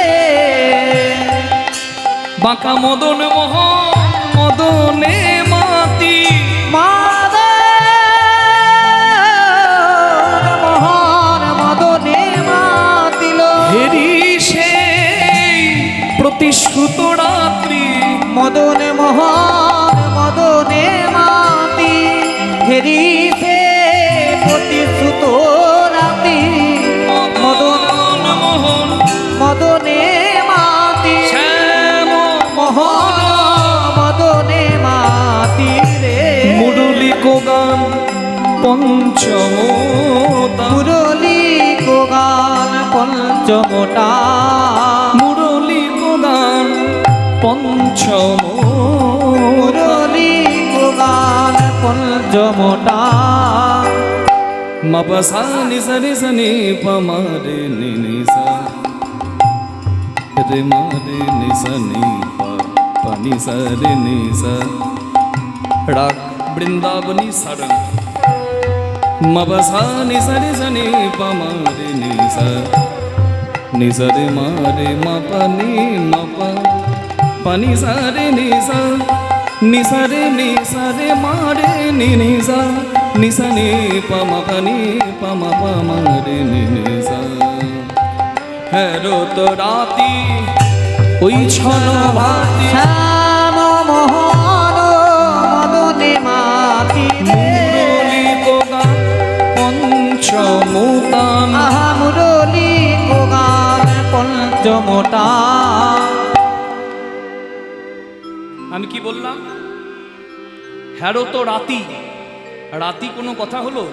[SPEAKER 1] বাঁকা মদন মোহন মদনে মাতি।
[SPEAKER 2] মোহন মদনে মাতিল।
[SPEAKER 1] হেরি সেই প্রতিশ্রুত রাত্রি।
[SPEAKER 2] মদন মোহন মদনে মাতি। হেরি সে প্রতিশ্রুত রাতি। মদন
[SPEAKER 1] মোহন
[SPEAKER 2] মদনে মাতি।
[SPEAKER 1] শ্যাম
[SPEAKER 2] মোহন মদনে মাতি রে।
[SPEAKER 1] মুরলী কোগান পঞ্চমতা।
[SPEAKER 2] মুরলী কোগান পঞ্চমটা।
[SPEAKER 1] মুরলী কোগান পঞ্চম।
[SPEAKER 2] মুরলী কোগান পঞ্চমটা।
[SPEAKER 1] মপসা নিসা নিসা নি পমা রে নি নিসা। রে মা রে নি সা নি পা পা নি সা রে নি সা রাগ বৃন্দাবনী সারং মা পা সা নি সা রে সা নি পা মা রে নি সা নি সা রে মা রে মা পা নি মা পা পা নি সা রে নি সা নি সা রে মা রে নি সা নি সা নি পা মা পা নি পা মা পা মা রে নি সা হেরো তো রাতি ওই ছন ভাতি
[SPEAKER 2] শ্যাম মোহন মদনে মাতি
[SPEAKER 1] মুরলি কোগা পঞ্চমুতাম
[SPEAKER 2] আহা মুরলি গোগান পঞ্চমোটা।
[SPEAKER 1] আমি কি বললাম? হ্যারো তো রাতি, রাতি কোনো কথা হলো?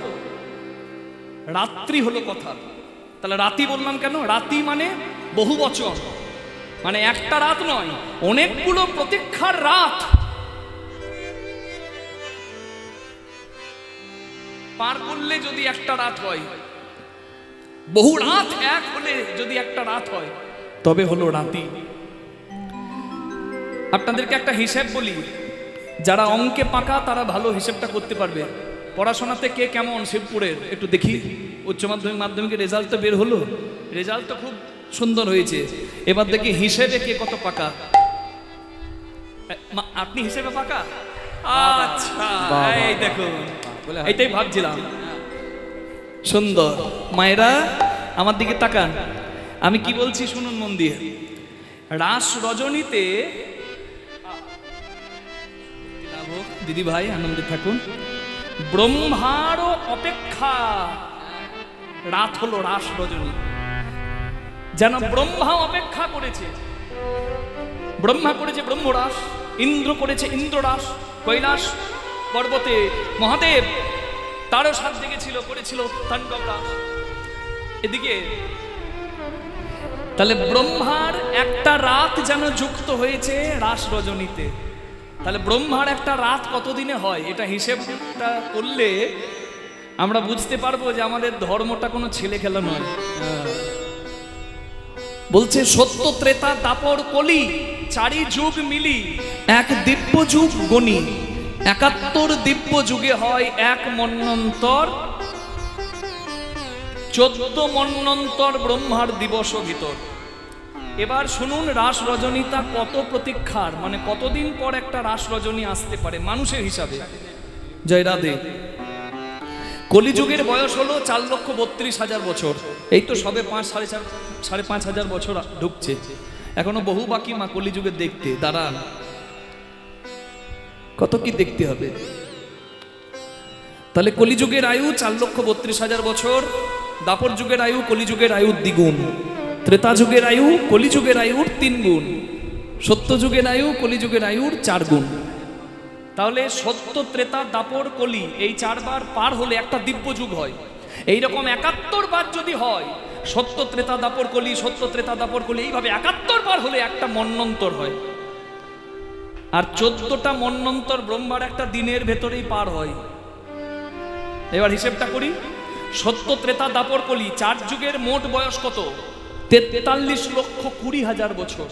[SPEAKER 1] রাত্রি হলো কথা। তাহলে রাতি বললাম কেন? রাতি মানে বহু বচন, মানে একটা রাত নয়, অনেকগুলো প্রতীক্ষার রাত পার করলে যদি একটা রাত হয়, বহু রাত এক হলে যদি একটা রাত হয়, তবে হলো রাতি। আপনাদেরকে একটা হিসেব বলি, যারা অঙ্কে পাকা তারা ভালো হিসেবটা করতে পারবে। পড়াশোনাতে কে কেমন শিবপুরের একটু দেখি। উচ্চ মাধ্যমিক মাধ্যমিকের রেজাল্ট তো বের হলো, রেজাল্ট তো খুব সুন্দর হয়েছে। এবার দেখি হিসেবে কে কত পাকা। আপনি হিসেবে পাকা? আচ্ছা, এই দেখুন, এটাই ভাবছিলাম। সুন্দর। মায়েরা আমার দিকে তাকান, আমি কি বলছি শুনুন মন দিয়ে। রাস রজনীতে দিদি ভাই আনন্দে থাকুন। ব্রহ্মারও অপেক্ষা রাত হলো রাস রজনী। যেন ব্রহ্মা অপেক্ষা করেছে, ব্রহ্মা করেছে ব্রহ্মরাস, ইন্দ্র করেছে ইন্দ্ররাস, কৈলাস পর্বতে মহাদেব তারও সাত জেগেছিল, করেছিল তাণ্ডব রাস। এদিকে তাহলে ব্রহ্মার একটা রাত যেন যুক্ত হয়েছে রাস রজনীতে। তাহলে ব্রহ্মার একটা রাত কতদিনে হয়, এটা হিসেবটা করলে আমরা বুঝতে পারবো যে আমাদের ধর্মটা কোনো ছেলে খেলা নয়। বলছে সত্য ত্রেতা দাপর কলি চারি যুগ মিলি এক দিব্য যুগ গণি, ৭১ দিব্য যুগে হয় এক মন্বন্তর, ১৪ মন্বন্তর ব্রহ্মার দিবস ভিতর। এবার শুনুন রাস রজনীটা কত প্রতীক্ষার, মানে কতদিন পর একটা রাস রজনী আসতে পারে মানুষের হিসাবে। জয় রাধে। কলিযুগের বয়স হলো ৪,৩২,০০০ বছর। এই তো সবে ৫,৫০০ বছর ঢুকছে, এখনো বহু বাকি মা কলিযুগের দেখতে। দাঁড়ান, কত কি দেখতে হবে। তাহলে কলিযুগের আয়ু ৪,৩২,০০০ বছর, দাপর যুগের আয়ু কলিযুগের আয়ুর দ্বিগুণ, ত্রেতা যুগের আয়ু কলিযুগের আয়ুর ৩ গুণ, সত্য যুগের আয়ু কলিযুগের আয়ুর ৪ গুণ। তাহলে সত্য ত্রেতা দাপর কলি এই ৪ বার পার হলে একটা দিব্য যুগ হয়। এইরকম ৭১ বার যদি হয়, সত্য ত্রেতা দাপর কলি, সত্য ত্রেতা দাপর কলি, এইভাবে ৭১ বার হলে একটা মন্বন্তর হয়। আর ১৪টা মন্বন্তর ব্রহ্মার একটা দিনের ভেতরেই পার হয়। এবার হিসেবটা করি। সত্য ত্রেতা দাপর কলি ৪ যুগের মোট বয়স কত? ৪৩,২০,০০০ বছর।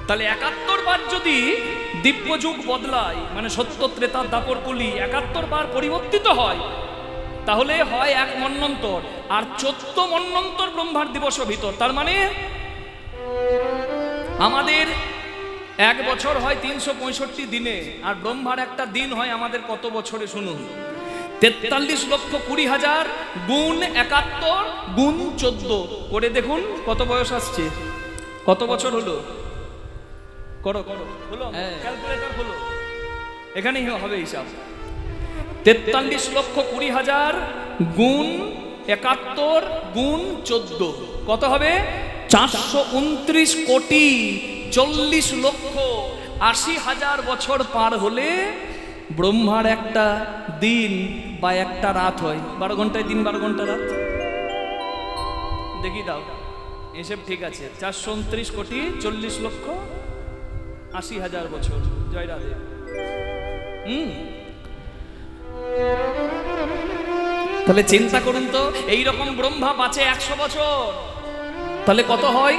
[SPEAKER 1] তাহলে ৭১ বার যদি দিব্য যুগ বদলায়, মানে সত্য ত্রেতা দাপর কলি ৭১ বার পরিবর্তিত হয়, তাহলে হয় এক মন্বন্তর। আর ১৪ মন্বন্তর ব্রহ্মার দিবস ভিতর। তার মানে আমাদের এক বছর হয় ৩৬৫ দিনে, আর ব্রহ্মার একটা দিন হয় আমাদের কত বছরে শুনুন? ৪৩,২০,০০০ গুণ ৭১ গুণ ১৪ করে দেখুন কত বয়স আসছে, কত বছর হলো। করো করো, হলো? ক্যালকুলেটর হলো, এখানেই হবে হিসাব। ৪৩,২০,০০০ গুণ ৭১ গুণ ১৪ কত হবে? ৪২৯,৪০,৮০,০০০ বছর পার হলে ব্রহ্মার একটা দিন বা একটা রাত হয়। ১২ ঘন্টায় দিন, ১২ ঘন্টা রাত। দেখি দাও এসব ঠিক আছে। ৪২৯,৪০,৮০,০০০ বছর। জয় রাধে। তাহলে চিন্তা করুন তো, এইরকম ব্রহ্মা বাঁচে ১০০ বছর, তাহলে কত হয়?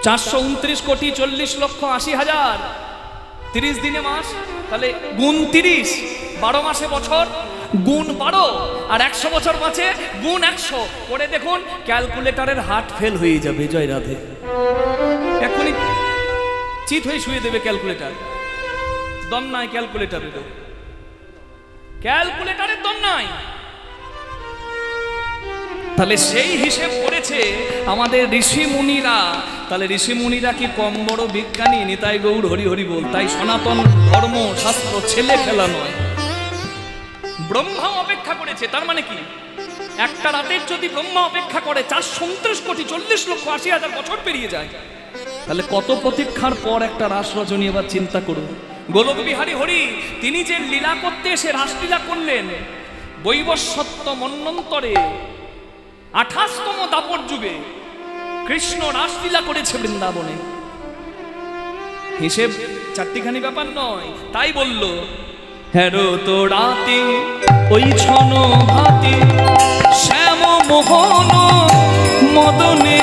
[SPEAKER 1] 429,40,80,000, 30 দিনে মাস, তাহলে গুণ 30, 12 মাসে বছর গুণ 12, আর 100 বছর বাঁচে গুণ 100 করে দেখুন, ক্যালকুলেটরের হার্ট ফেল হয়ে যাবে। জয় রাধে। এখনই চিত হয়ে শুয়ে দেবে ক্যালকুলেটর। দম নাই ক্যালকুলেটরের, ক্যালকুলেটরের দম নাই। তাহলে সেই হিসেব করেছে আমাদের ঋষি মুনিরা। তাহলে ঋষি মুনিরা কি কম বড় বিজ্ঞানী? নিতাই গৌর হরি হরি বল। তাই সনাতন ধর্ম শাস্ত্র ছেলে খেলা নয়। ব্রহ্মা অপেক্ষা করেছে, তার মানে কি? একটা রাতের যদি ব্রহ্মা অপেক্ষা করে 429,40,80,000 বছর পেরিয়ে যায়, তাহলে কত প্রতীক্ষার পর একটা রাস রজনী। এবার চিন্তা করুন, গোলক বিহারী হরি তিনি যে লীলা করতে এসে রাসলীলা করলেন, বৈবস্বত্ব মন্বন্তরে 28তম দাপর যুগে কৃষ্ণ রাসলীলা করেছে বৃন্দাবনে। হিসেব চারটিখানি ব্যাপার নয়। তাই বলল, হেরো তো রাতে ওই ছন হাতে শ্যাম মোহন মদনে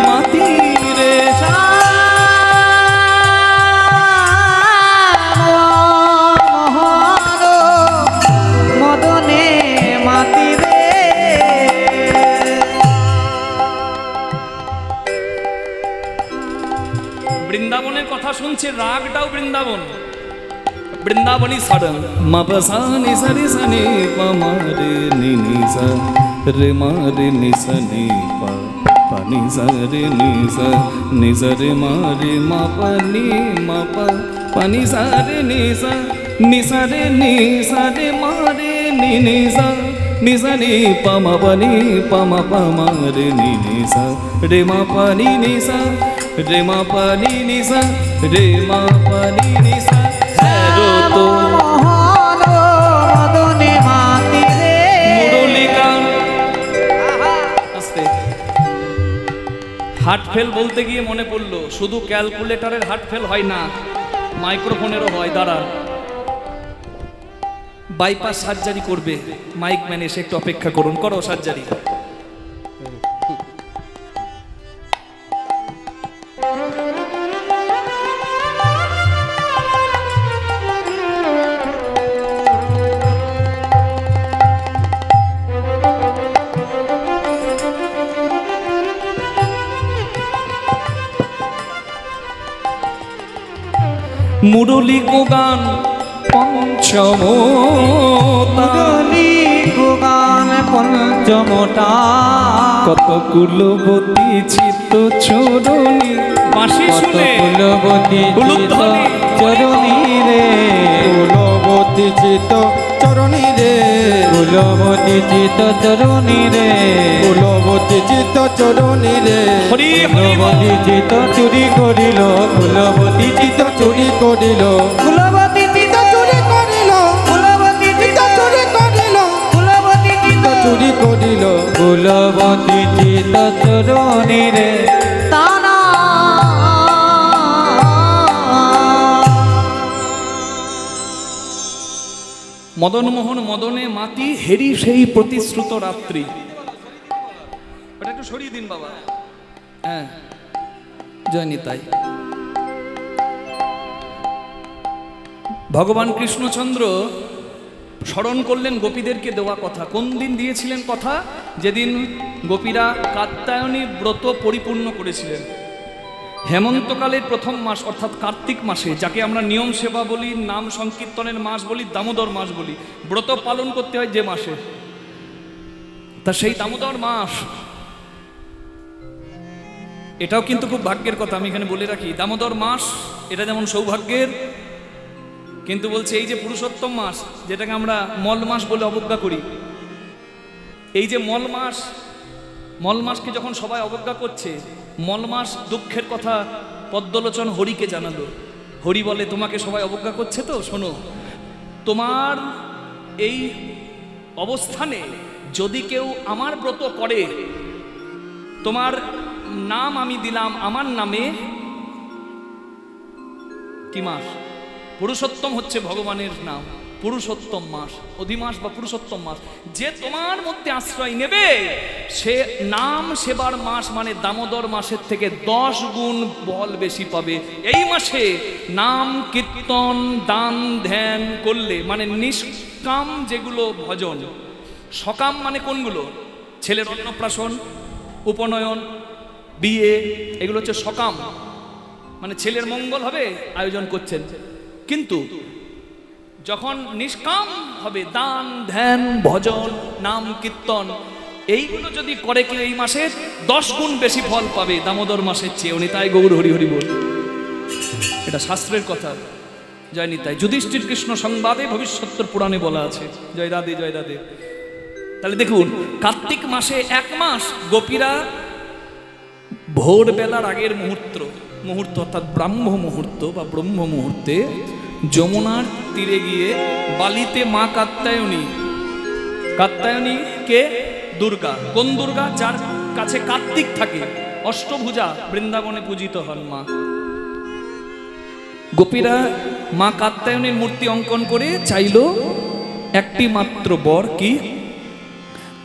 [SPEAKER 1] মাতি রে।
[SPEAKER 2] মদনে মাতি রে।
[SPEAKER 1] বৃন্দাবনের কথা শুনছে, রাগটাও বৃন্দাবন। বৃন্দাবনী সরল মপসানি সরি সনি পমারে নিনি সা রে মারে নিসনি পা পানি সরে নিসা নিসরে মারে মাপনি মাপ পানি সরে নিসা নিসরে নিসরে মারে নিনি সা নিসনি পমা পানি পমা পমারে নিনি সা রে মা পানি নিসা রে মা পানি নিসা রে মা পানি নিসা।
[SPEAKER 2] মদনে মাতি রে।
[SPEAKER 1] হার্ট ফেল বলতে গিয়ে মনে পড়লো, শুধু ক্যালকুলেটরের হার্ট ফেল হয় না, মাইক্রোফোনেরও হয়। দাঁড়া, বাইপাস সার্জারি করবে মাইক ম্যান এসে, একটু অপেক্ষা করুন। করো সার্জারি। মুরলী গান পঞ্চম,
[SPEAKER 2] মুরলী গান পঞ্চমটা,
[SPEAKER 1] কত কুলবতী চিত্ত চরণী বাঁশি শুনে
[SPEAKER 2] কুলবতী চরণী রে।
[SPEAKER 3] কুলবতী চিত চরণী রে।
[SPEAKER 2] কুলবতী চিত চরণী রে।
[SPEAKER 3] কুলবতী চিত চরণী রে।
[SPEAKER 1] হরি
[SPEAKER 2] কুলবতী চিত চুরি করিল। কুলবতী চিত
[SPEAKER 3] চুরি করিল।
[SPEAKER 2] কুলবতী চিত চুরি করিল। কুলবতী চিত চুরি করিল। কুলবতী চিত
[SPEAKER 3] চুরি করিল।
[SPEAKER 2] কুলবতী চিত চরণী রে। তানা
[SPEAKER 1] মদন মোহন মদনে মাতি হেরি সেই প্রতিশ্রুত রাত্রি। ওটা একটু সরিয়ে দিন বাবা। হ্যাঁ, জয় নিতাই। ভগবান কৃষ্ণচন্দ্র স্মরণ করলেন গোপীদেরকে দেওয়া কথা। কোন দিন দিয়েছিলেন কথা? যেদিন গোপীরা কাত্যায়নী ব্রত পরিপূর্ণ করেছিলেন। হেমন্তকালের প্রথম মাস অর্থাৎ কার্তিক মাসে, যাকে আমরা নিয়ম সেবা বলি, নাম সংকীর্তনের মাস বলি, দামোদর মাস বলি, ব্রত পালন করতে হয় যে মাসে, তা সেই দামোদর মাস। এটাও কিন্তু খুব ভাগ্যের কথা, আমি এখানে বলে রাখি। দামোদর মাস এটা যেমন সৌভাগ্যের, কিন্তু বলছে এই যে পুরুষোত্তম মাস, যেটাকে আমরা মল মাস বলে অবজ্ঞা করি, এই যে মল মাস, মল মাসকে যখন সবাই অবজ্ঞা করছে, মল মাস দুঃখের কথা পদ্মলোচন হরিকে জানালো। হরি বলে, তোমাকে সবাই অবজ্ঞা করছে তো শোনো, তোমার এই অবস্থানে যদি কেউ আমার ব্রত করে, তোমার নাম আমি দিলাম আমার নামে। কি মাস? পুরুষোত্তম হচ্ছে ভগবানের নাম। পুরুষোত্তম মাস, অধিমাস বা পুরুষোত্তম মাস। যে তোমার মধ্যে আশ্রয় নেবে সে নাম সেবার মাস মানে দামোদর মাসের থেকে 10 গুণ বল বেশি পাবে। এই মাসে নাম কীর্তন দান ধ্যান করলে মানে নিষ্কাম যেগুলো ভজন, সকাম মানে কোনগুলো? ছেলের অন্নপ্রাশন, উপনয়ন, বিয়ে, এগুলো হচ্ছে সকাম, মানে ছেলের মঙ্গল হবে আয়োজন করছেন। কিন্তু যখন নিষ্কাম হবে দান ধ্যান ভজন নাম কীর্তন এইগুলো যদি করে কেউ এই মাসে 10 গুণ বেশি ফল পাবে দামোদর মাসের চেয়ে। নিতাই গৌর হরি হরি বল, এটা শাস্ত্রের কথা। জয় নিতাই। যুধিষ্ঠির কৃষ্ণ সংবাদে ভবিষ্যত্তর পুরাণে বলা আছে। জয় রাধে জয় রাধে। তাহলে দেখুন, কার্তিক মাসে 1 মাস গোপীরা ভোরবেলার আগের মুহূর্ত অর্থাৎ ব্রাহ্ম মুহূর্ত বা ব্রহ্ম মুহূর্তে যমুনার তীরে গিয়ে বালিতে মা কাত্যায়নী কে? দুর্গা। কোন দুর্গা? যার কাছে কার্তিক থাকে, অষ্টভুজা, বৃন্দাবনে পূজিত হন মা। গোপীরা মা কাত্যায়নীর মূর্তি অঙ্কন করে চাইল একটি মাত্র বর, কি?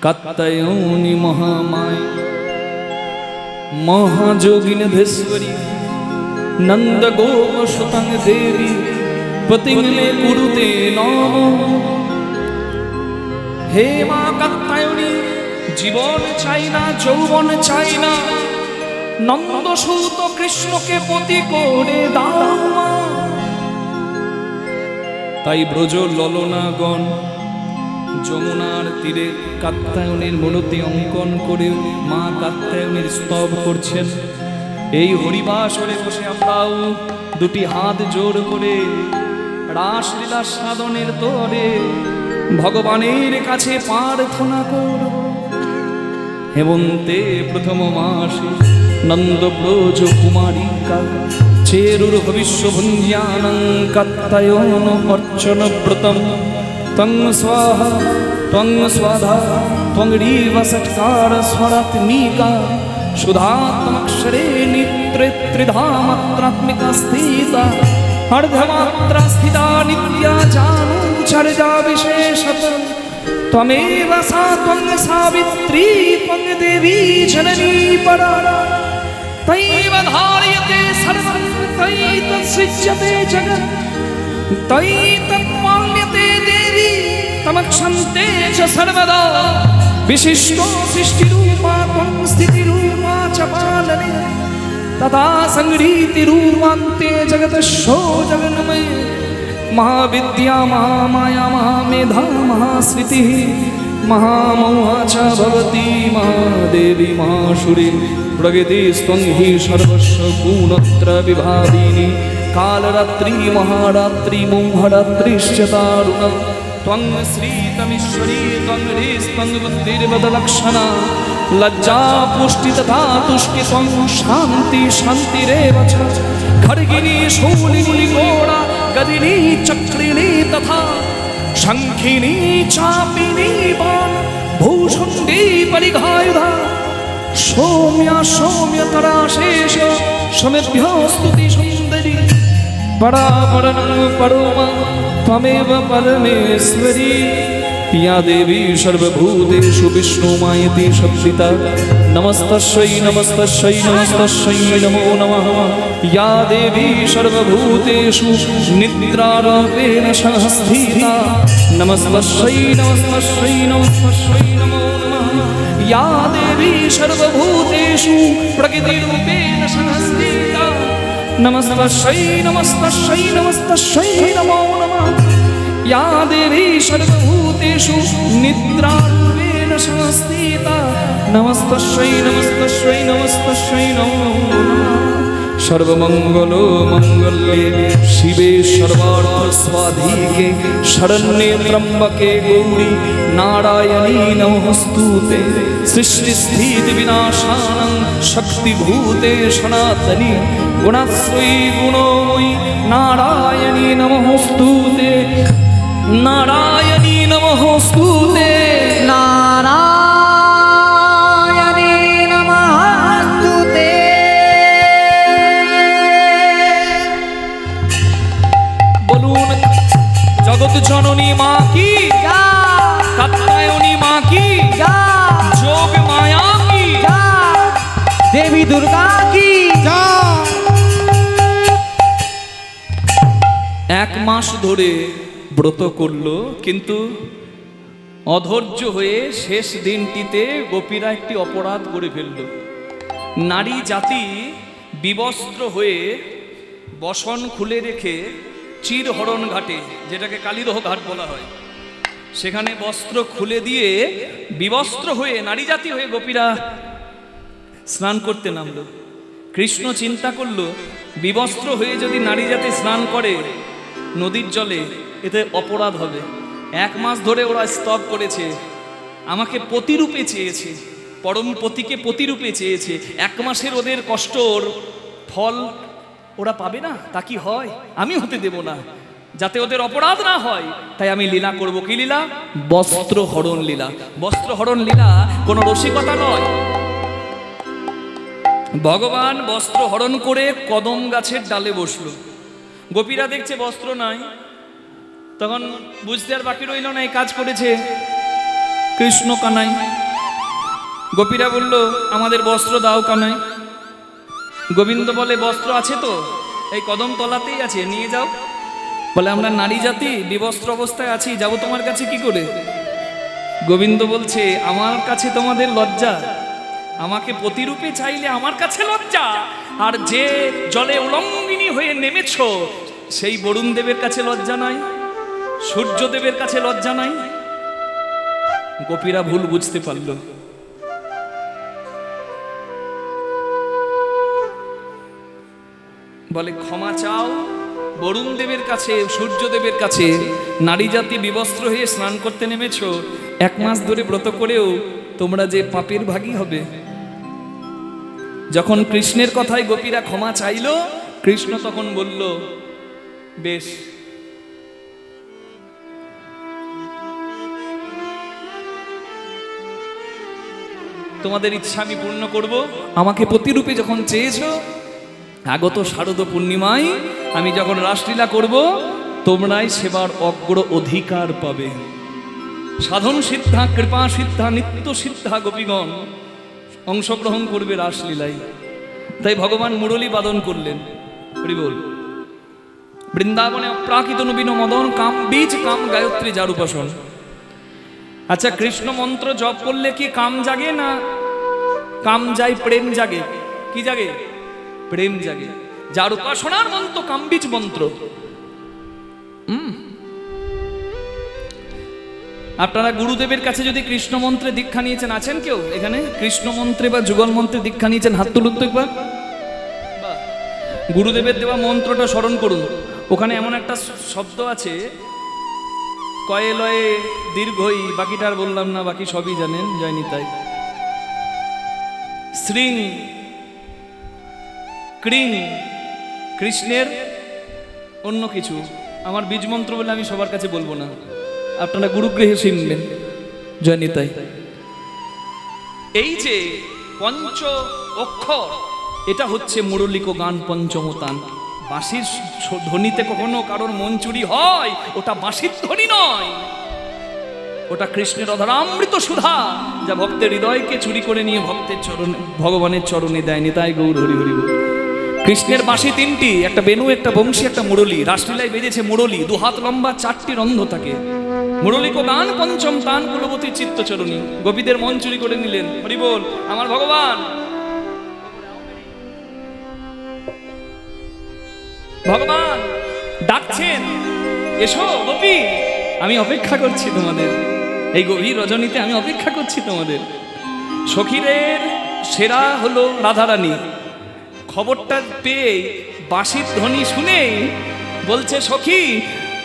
[SPEAKER 1] কাত্যায়নী মহামায় মহাযোগিনীধেশ্বরী নন্দ গোপ সুতং দেবী পতিঙ্গলে কুরুতে নম। হে মা কাত্যায়নী, জীবন চাই না, যৌবন চাই না, নন্দসূত কৃষ্ণকে পতি করে দাও মা। তাই ব্রজ ললনাগণ যমুনার তীরে কাত্যায়নীর মূর্তি অঙ্কন করে মা কাত্যায়নীর স্তব করছেন। এই হরিবাসরে বসে আমরাও দুটি হাত জোর করে রাসলীলা সাধনের তরে ভগবানের কাছে প্রার্থনা করব। হেমন্তে প্রথম মাসে নন্দ ব্রজ কুমারিকা চেরুর ভবিষ্য ভঞ্জানং কাত্যায়ন অর্চন ব্রতম তং স্বাহা ত্বং স্বাধা ত্বংড়ীব সৎকার স্বরাত্মিকা সুধাত্মক্ষরে নিত্রে ত্রিধা মাত্রাত্মিকা স্থিতা अर्धमात्रा स्थिता नित्या जानूचर्या विशेषत त्वमेव सा त्वं सावित्री त्वं देवी जननी परा तैव धार्यते सर्वं तयि तत्सृज्यते जगत् तयि तत्पाल्यते देवी तमक्षन्ते च सर्वदा विशिष्टो सृष्टिरूपा त्वं स्थितिरूपा च पालने तथा संगृहीति रूपान्ते जगतशो जगन्मय महाविद्या महामाया महामेधा महास्मृतिः महामोहा च भवती महादेवी महाशुरी प्रकृतिस्त्वं हि सर्वस्व गुणत्र विभादिनी कालरात्रि महारात्रि मोहरात्रिश्च दारुणं त्वं श्रीतमीश्वरी त्वं ह्रीस्त्वं बुद्धिर्वदलक्षणा लज्जा पुष्टि तथा तुष्टि त्वं शान्ति शान्तिरेव च खड्गिनी शूलिनी घोड़ा गदिनी चक्रिणी तथा शङ्खिनी चापिनी बाण भूषुण्डी परिघायुधा सौम्या सौम्यतरा शेष समेभ्यो स्तुति सुन्दरी परापरं परमा त्वमेव परमेश्वरी या देवी सर्वभूतेषु विष्णुमायति शक्तिता नमस्तस्यै नमस्तस्यै नमस्तस्यै नमो नमः या देवी सर्वभूतेषु निद्रारूपेण संस्थिता नमस्तस्यै नमस्तस्यै नमस्तस्यै नमो नमः या देवी सर्वभूतेषु प्रकृतिरूपेण संस्थिता नमस्तस्यै नमस्तस्यै नमस्तस्यै नमो नमः या देवी सर्वभूतेषु निद्रारूपेण संस्थिता नमस्तस्यै नमस्तस्यै नमस्तस्यै नमो नमः सर्वमंगलो मंगल्ये शिवे सर्वार्थस्वाधिके शरण्ये त्र्यंबके गौरी नारायणी नमोस्तुते सृष्टिस्थिति विनाशानं शक्तिभूते सनातनी गुणश्री गुणोमयी नारायणी नमोस्तुते नारायणी नमोस्तुते
[SPEAKER 2] नारायणी नमस्तुते
[SPEAKER 1] बोलून जगत जननी কি,
[SPEAKER 2] যা
[SPEAKER 1] কাত্যায়নী মা কি,
[SPEAKER 2] যা
[SPEAKER 1] যোগ মায়া কি,
[SPEAKER 2] যা দেবী দুর্গা কি
[SPEAKER 3] যা
[SPEAKER 1] 1 মাস ধরে ব্রত করলো, কিন্তু অধৈর্য হয়ে শেষ দিনটিতে গোপীরা একটি অপরাধ করে ফেলল। নারী জাতি বিবস্ত্র হয়ে বসন খুলে রেখে চিরহরণ ঘাটে, যেটাকে কালীদহ ঘাট বলা হয়, সেখানে বস্ত্র খুলে দিয়ে বিবস্ত্র হয়ে নারী জাতি হয়ে গোপীরা স্নান করতে নামলো। কৃষ্ণ চিন্তা করলো, বিবস্ত্র হয়ে যদি নারী জাতি স্নান করে নদীর জলে, এতে অপরাধ হবে। 1 মাস ধরে ওরা স্তব করেছে, আমাকে প্রতিরূপে চেয়েছে, পরম পতিকে প্রতিরূপে চেয়েছে। 1 মাসের ওদের কষ্টর ফল ওরা পাবে না, তা কি হয়? আমি হতে দেব না, যাতে ওদের অপরাধ না হয়, তাই আমি লীলা করব। কি লীলা? বস্ত্র হরণ লীলা। বস্ত্র হরণ লীলা কোনো রসিকতা নয়। ভগবান বস্ত্র হরণ করে কদম গাছের ডালে বসলো। গোপীরা দেখছে বস্ত্র নাই, তখন বুঝতে আর বাকি রইল না, এই কাজ করেছে কৃষ্ণ কানাই। গোপীরা বলল, আমাদের বস্ত্র দাও কানাই। গোবিন্দ বলে, বস্ত্র আছে তো, এই কদম তলাতেই আছে, নিয়ে যাও। বলে, আমরা নারী জাতি বিবস্ত্র অবস্থায় আছি, যাব তোমার কাছে কি করে? গোবিন্দ বলছে, আমার কাছে তোমাদের লজ্জা, আমাকে প্রতিরূপে চাইলে আমার কাছে লজ্জা, আর যে জলে উলঙ্গিনী হয়ে নেমেছ সেই বরুণ দেবের কাছে লজ্জা নাই, সূর্যদেবের কাছে লজ্জা নাই। গোপীরা ভুল বুঝতে পারল। বলে, ক্ষমা চাও বরুণ দেবের কাছে, সূর্যদেবের কাছে। নারী জাতি বিবস্ত্র হয়ে স্নান করতে নেমেছ, 1 মাস ধরে ব্রত করেও তোমরা যে পাপের ভাগী হবে। যখন কৃষ্ণের কথায় গোপীরা ক্ষমা চাইল, কৃষ্ণ তখন বলল, বেশ, তোমাদের ইচ্ছা আমি পূর্ণ করব। আমাকে প্রতিরূপে যখন চেয়েছ, আগত শারদ পূর্ণিমায় আমি যখন রাসলীলা করব, তোমরাই সেবার অগ্র অধিকার পাবে। সাধন সিদ্ধা, কৃপা সিদ্ধা, নিত্য সিদ্ধা গোপীগণ অংশগ্রহণ করবে রাসলীলায়। তাই ভগবান মুরলী বাদন করলেন। হরি বল। বৃন্দাবনে অপ্রাকৃত নবীন মদন, কাম বীজ কাম গায়ত্রী যার উপাসন। আচ্ছা, কৃষ্ণ মন্ত্র জপ করলে কি কাম জাগে না কাম যায় প্রেম জাগে? কি জাগে? প্রেম জাগে। যার উপাসনার মন্ত্র কামবীজ মন্ত্র। আপনারা গুরুদেবের কাছে যদি কৃষ্ণ মন্ত্রে দীক্ষা নিয়েছেন, আছেন কেউ এখানে কৃষ্ণ মন্ত্রে বা যুগল মন্ত্রে দীক্ষা নিয়েছেন? হাত তুলুন তো একবার। গুরুদেবের দেওয়া মন্ত্রটা স্মরণ করুন। ওখানে এমন একটা শব্দ আছে, কয়ে লয়ে দীর্ঘই, বাকিটা আর বললাম না, বাকি সবই জানেন, জয়নি তাই। শ্রীং ক্রিং, কৃষ্ণের অন্য কিছু। আমার বীজ মন্ত্র বলে আমি সবার কাছে বলবো না, আপনারা গুরুগৃহে শুনবেন, জয় নিতাই। এই যে পঞ্চ অক্ষর, এটা হচ্ছে মুরলিক গান পঞ্চমতান। বাঁশির ধ্বনিতে কখনো কারোর মন চুরি হয়? ওটা বাঁশির ধ্বনি নয়, ওটা কৃষ্ণের অধরামৃত সুধা, যা ভক্তের হৃদয়কে চুরি করে নিয়ে ভক্তের চরণে, ভগবানের চরণে দেয়। নিতাই গৌর হরি হরি বল। কৃষ্ণের বাঁশি 3টি, একটা বেনু, একটা বংশী, একটা মুরলী। রাসলীলায় বেজেছে মুরলী, 2 হাত লম্বা, 4টি রন্ধ থাকে। মুরলিক গান পঞ্চম তান, কুলবতী চিত্তচরণী। গোপীদের মন চুরি করে নিলেন। হরি বল। আমার ভগবান ভগবান ডাকছেন, এসো গোপী, আমি অপেক্ষা করছি তোমাদের। এই গভীর রজনীতে আমি অপেক্ষা করছি তোমাদের। সখীদের সেরা হলো রাধারানী। খবরটা পেয়ে, বাঁশির ধ্বনি শুনে বলছে, সখী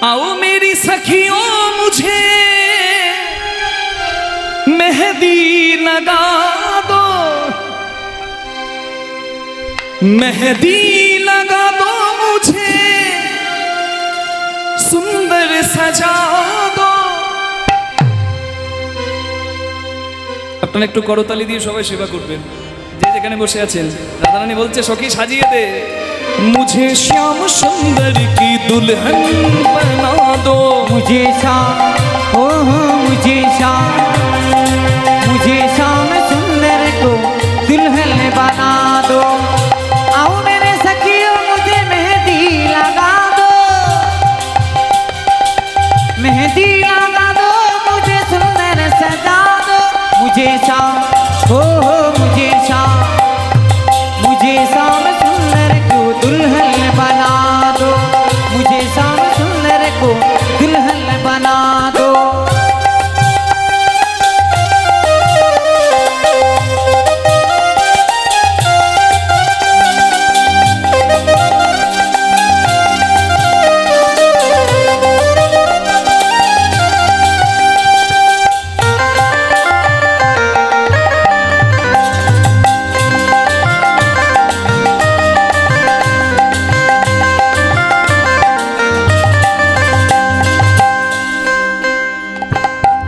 [SPEAKER 1] आओ मेरी सखियों, मुझे मेहंदी लगा दो, मेहंदी लगा दो मुझे, सुंदर सजा दो। আপনারা একটু করতালি দিয়ে সবাই সেবা করবেন, যে যেখানে বসে আছেন। রাধারানী বলছে, সখী সাজিয়ে দে, मुझे श्याम सुंदर की दुल्हन बना दो।
[SPEAKER 2] मुझे शाम मुझे शाम सुंदर को दुल्हन बना दो। आओ मेरे सखियों मुझे मेहंदी लगा दो, मेहंदी लगा दो, मुझे सुंदर सजा दो। मुझे शाम मुझे शाम सुंदर को दुल्हन बना दो। मुझे शाम सुंदर को दुल्हन बना दो।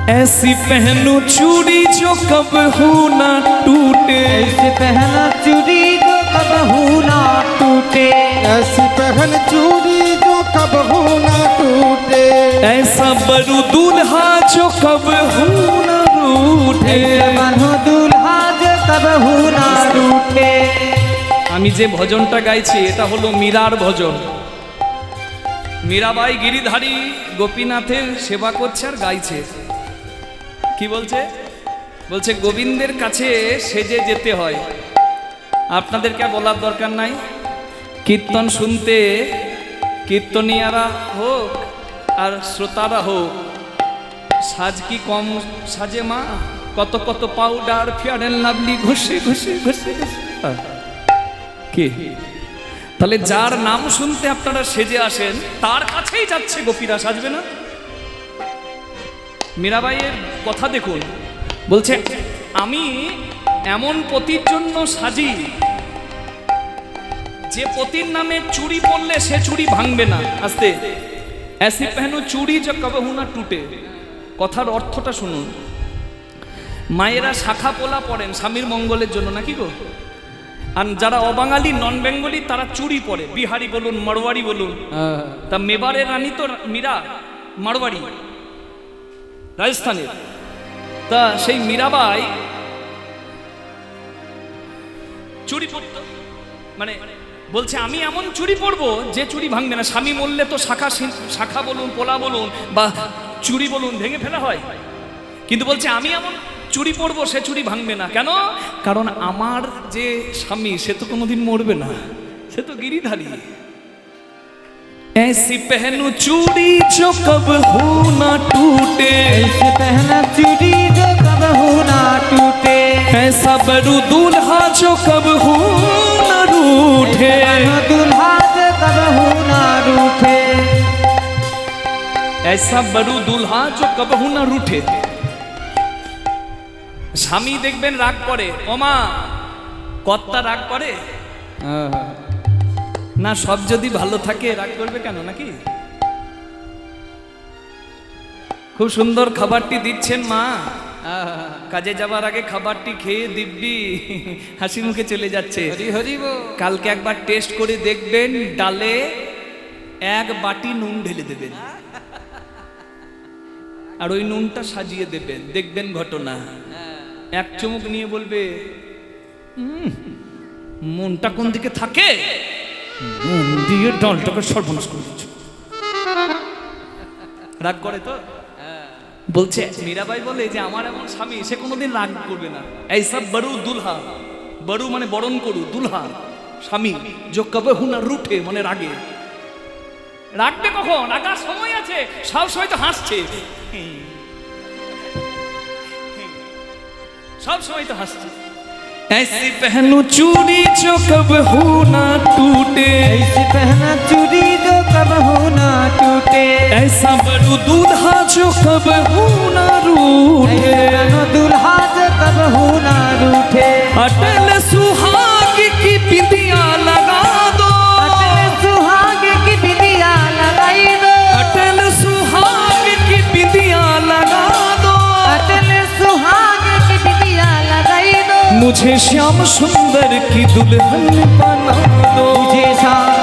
[SPEAKER 1] ऐसी पहनो चूड़ी जो कब हो ना टूटे।
[SPEAKER 2] ऐसे पहना चूड़ी जो कबहू ना टूटे।
[SPEAKER 3] ऐसी पहन चूड़ी जो कबहू ना टूटे।
[SPEAKER 1] ऐसा बरू दूल्हा जो कब हो ना रूठे।
[SPEAKER 2] ऐसे बनो दूल्हा जो कबहू ना रूठे।
[SPEAKER 1] আমি যে ভজনটা গাইছি এটা হলো মীরার ভজন। মীরাবাই গিরিধারী গোপীনাথের সেবা করছে আর গাইছে। কি বলছে? বলছে গোবিন্দের কাছে সেজে যেতে হয়। আপনাদেরকে বলার দরকার নাই, কীর্তন শুনতে কীর্তনিয়ারা হোক আর শ্রোতারা হোক, সাজ কি কম সাজে মা? কত কত পাউডার ফেয়ার অ্যান্ড লাভলি ঘষে ঘষে ঘষে কি? তাহলে যার নাম শুনতে আপনারা সেজে আসেন তার কাছেই যাচ্ছে গোপীরা, সাজবে না? মীরাবাইয়ের কথা দেখুন, বলছে আমি এমন পতির জন্য সাজি যে পতির নামে চুড়ি পরলে সে চুড়ি ভাঙবে না। আস্তে ऐसी पहनो चूड़ी जो कबहू ना टूटे। কথার অর্থটা শুনুন। মায়েরা শাখা পোলা পড়েন স্বামীর মঙ্গলের জন্য, নাকি গো? আর যারা অবাঙালি নন বেঙ্গলি তারা চুড়ি পরে, বিহারি বলুন মারোয়ারি বলুন। তা মেবারের রানী তো মীরা মারোয়ারি, রাজস্থানের। তা সেই মীরাবাই চুড়ি পরতো, মানে বলছে আমি এমন চুড়ি পরবো যে চুড়ি ভাঙবে না। স্বামী মরলে তো শাখা বলুন পোলা বলুন বা চুড়ি বলুন ভেঙে ফেলা হয়, কিন্তু বলছে আমি এমন চুড়ি পরবো সে চুড়ি ভাঙবে না। কেন? কারণ আমার যে স্বামী সে তো কোনোদিন মরবে না, সে তো গিরিধারী। ऐसी पहनो चूड़ी जो कब हो ना टूटे।
[SPEAKER 2] ऐसे पहना चूड़ी जो कबहू ना टूटे।
[SPEAKER 1] ऐसा बरू दूल्हा जो कब हो ना रूठे।
[SPEAKER 2] बनो दूल्हा जो कबहू ना रूठे।
[SPEAKER 1] ऐसा बरू दूल्हा जो कबहू ना रूठे। স্বামী দেখবেন রাগ করে, ওমা কর্তা রাগ করে না? সব যদি ভালো থাকে রাগ করবে কেন, নাকি? খুব সুন্দর খাবারটি দিচ্ছেন মা, কাজে যাবার আগে খাবারটি খেয়ে দিব্যি হাসি মুখে চলে যাচ্ছে। কালকে একবার টেস্ট করে দেখবেন, ডালে এক বাটি নুন ঢেলে দেবেন আর ওই নুনটা সাজিয়ে দেবেন, দেখবেন ঘটনা। এক চুমুক নিয়ে বলবে মনটা কোন দিকে থাকে, মন দিয়ে ডালটাকে সর্বনাশ করে দিচ্ছ। রাগ করে তো? বলছে মীরাবাই বলে যে আমার এমন স্বামী সে কোনোদিন রাগ করবে না। এই সব বড়ু দুলহা, বড়ু মানে বরণ করু, দুলহা স্বামী যে কবে হুনা রুঠে মানে রাগে। রাগবে কখন? রাগার সময় আছে, সব সময় তো হাসছে, সব সময় তো হাসছে। ऐसी पहनो चूड़ी जो कब हो ना टूटे।
[SPEAKER 2] ऐसे पहना चूड़ी जो कबहू ना टूटे।
[SPEAKER 1] ऐसा बरू दूल्हा जो कब हो ना रूठे।
[SPEAKER 2] बनो दूल्हा जो कबहू ना रूठे।
[SPEAKER 1] अटल सुहाग की बिंदिया लगा दो।
[SPEAKER 2] अटल सुहाग की बिंदिया लगाई दो।
[SPEAKER 1] अटल सुहाग की बिंदिया लगा दो।
[SPEAKER 2] अटल सुहाग की बिंदिया लगाई दो।
[SPEAKER 1] मुझे श्याम सुंदर की दुल्हन बना दो।
[SPEAKER 2] मुझे श्याम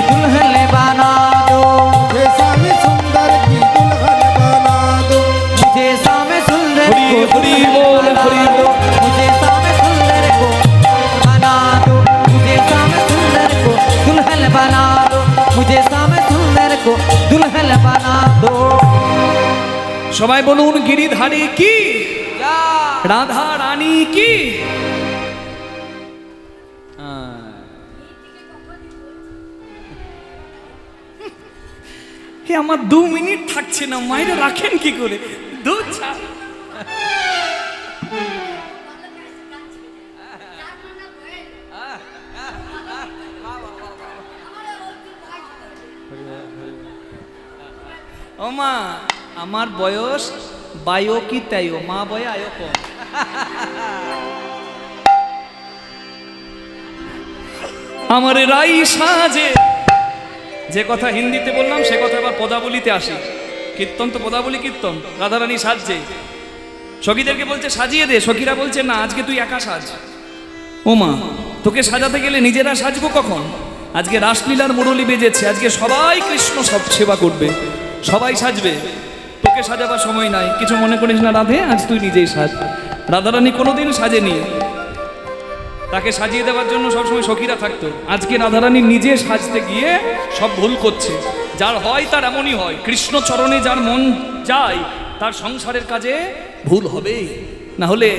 [SPEAKER 2] दुल्हन बना दो,
[SPEAKER 3] मुझे शाम सुंदर की दुल्हन बना दो।
[SPEAKER 2] मुझे शाम सुंदर
[SPEAKER 1] हरि
[SPEAKER 2] को
[SPEAKER 1] हरि
[SPEAKER 2] दुल्हन
[SPEAKER 1] बोल,
[SPEAKER 2] बना
[SPEAKER 1] हरि
[SPEAKER 2] दो,
[SPEAKER 1] बोल।
[SPEAKER 2] मुझे शाम सुंदर को बना दो, मुझे शाम सुंदर को दुल्हन बना दो, मुझे शाम सुंदर को दुल्हन बना दो।
[SPEAKER 1] সবাই বলুন গিরিধারী কি, রাধা রানী কি। হে আমার 2 মিনিট থাকছে না, মায়েরা রাখেন কি করে? দুধ ছাড়। ও মা, আমার বয়স বায়ো কি তাইও, মা বয়ে আয়ো কম। আমার রাই সাজে, যে কথা হিন্দিতে বললাম সে কথা আবার পদাবলিতে আসি। কীর্তন তো পদাবলি কীর্তন। রাধারানী সাজছে, সখীদেরকে বলছে সাজিয়ে দে, সখীরা বলছে না, আজকে তুই একা সাজ। ও মা, তোকে সাজাতে গেলে নিজেরা সাজবো কখন? আজকে রাসলীলার মুরলি বেজেছে, আজকে সবাই কৃষ্ণ সব সেবা করবে, সবাই সাজবে, তোকে সাজাবার সময় নাই। কিছু মনে করিস না রাধে, আজ তুই নিজেই সাজ। রাধারানী কোনোদিন সাজেনি, তাকে সাজিয়ে দেওয়ার জন্য সবসময় সখীরা থাকতো। আজকে রাধারানী নিজে সাজতে গিয়ে সব ভুল করছে। যার হয় তার এমনই হয়, কৃষ্ণ চরণে যার মন যায় তার সংসারের কাজে ভুল হবেই, না হলে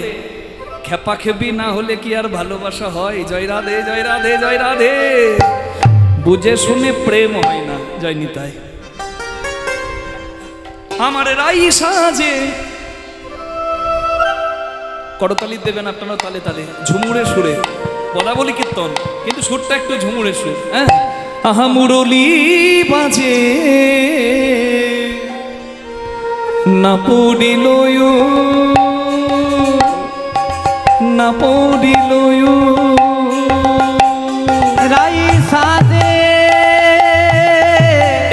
[SPEAKER 1] খেপাখেপি না হলে কি আর ভালোবাসা হয়? জয় রাধে, জয় রাধে, জয় রাধে। বুঝে শুনে প্রেম হয় না, জয় নিতাই। আমার রাই সাজে, করতালি দেবেন আপনারা তালে তালে, ঝুমুরে সুরে, বলা বলি কীর্তন, কিন্তু সুরটা একটু ঝুমুরে সুর। হ্যাঁ, আহা মুরলি বাজে না পড়িল, না পড়িল
[SPEAKER 2] রাই সাজে,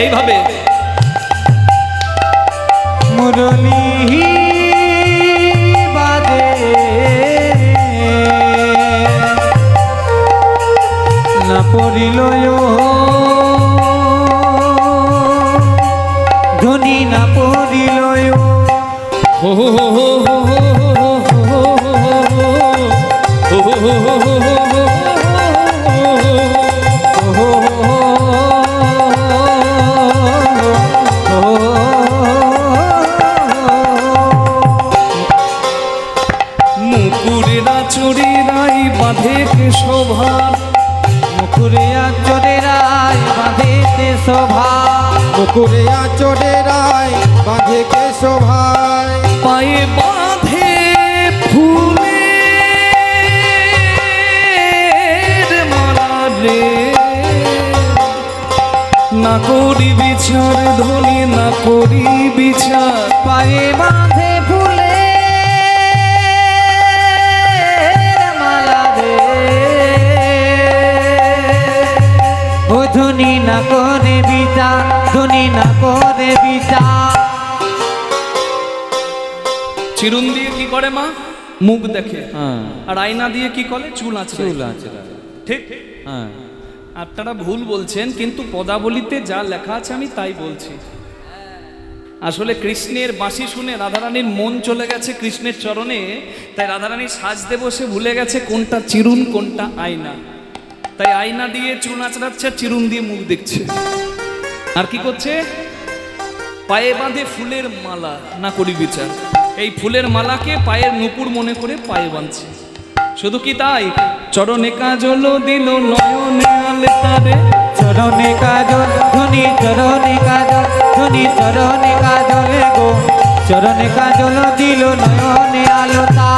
[SPEAKER 1] এইভাবে
[SPEAKER 2] মুরলি বাজে না পড়িল ধ্বনি, না পড়িল
[SPEAKER 1] হো হো হো হো হো হো হো হো হো। মুকুরেরা চড়েরাই বাঁধে কেশভার,
[SPEAKER 2] মুখুরে আচরেরাই বাঁধেতে শোভা,
[SPEAKER 3] মুকুরে আচরে রায় বাঁধে কে শোভায়।
[SPEAKER 1] পায়ে বাঁধে ফুলের মালা রে, না করি বিচার ধনী, না করি বিচার।
[SPEAKER 2] পায়ে বাঁধে ফুলে মালা রে, ও ধনী না করে বিচার, ধনী না করে বিচার।
[SPEAKER 1] চিরুন দিয়ে কি করে মা? মুখ দেখে। আর আয়না দিয়ে কি করে? চুল আঁচড়ে। ঠিক। আপনারা ভুল বলছেন, কিন্তু পদাবলিতে যা লেখা আছে আমি তাই বলছি। আসলে কৃষ্ণের বাঁশি শুনে রাধারানীর মন চলে গেছে কৃষ্ণের চরণে, তাই রাধারানী সাজতে বসে ভুলে গেছে কোনটা চিরুন কোনটা আয়না। তাই আয়না দিয়ে চুল আঁচড়াচ্ছে, চিরুন দিয়ে মুখ দেখছে। আর কি করছে? পায়ে বাঁধে ফুলের মালা, না করি বিচার। এই ফুলের মালাকে পায়ের নুপুর মনে করে পায়ে বাঁধছে। শুধু কি তাই, চরণে কাজল দিল নয়নে আলতারে,
[SPEAKER 2] চরণে কাজল ধনী, চরণে কাজল ধনী, চরণে কাজল গো, চরণে কাজল দিল নয়নে আলোতা।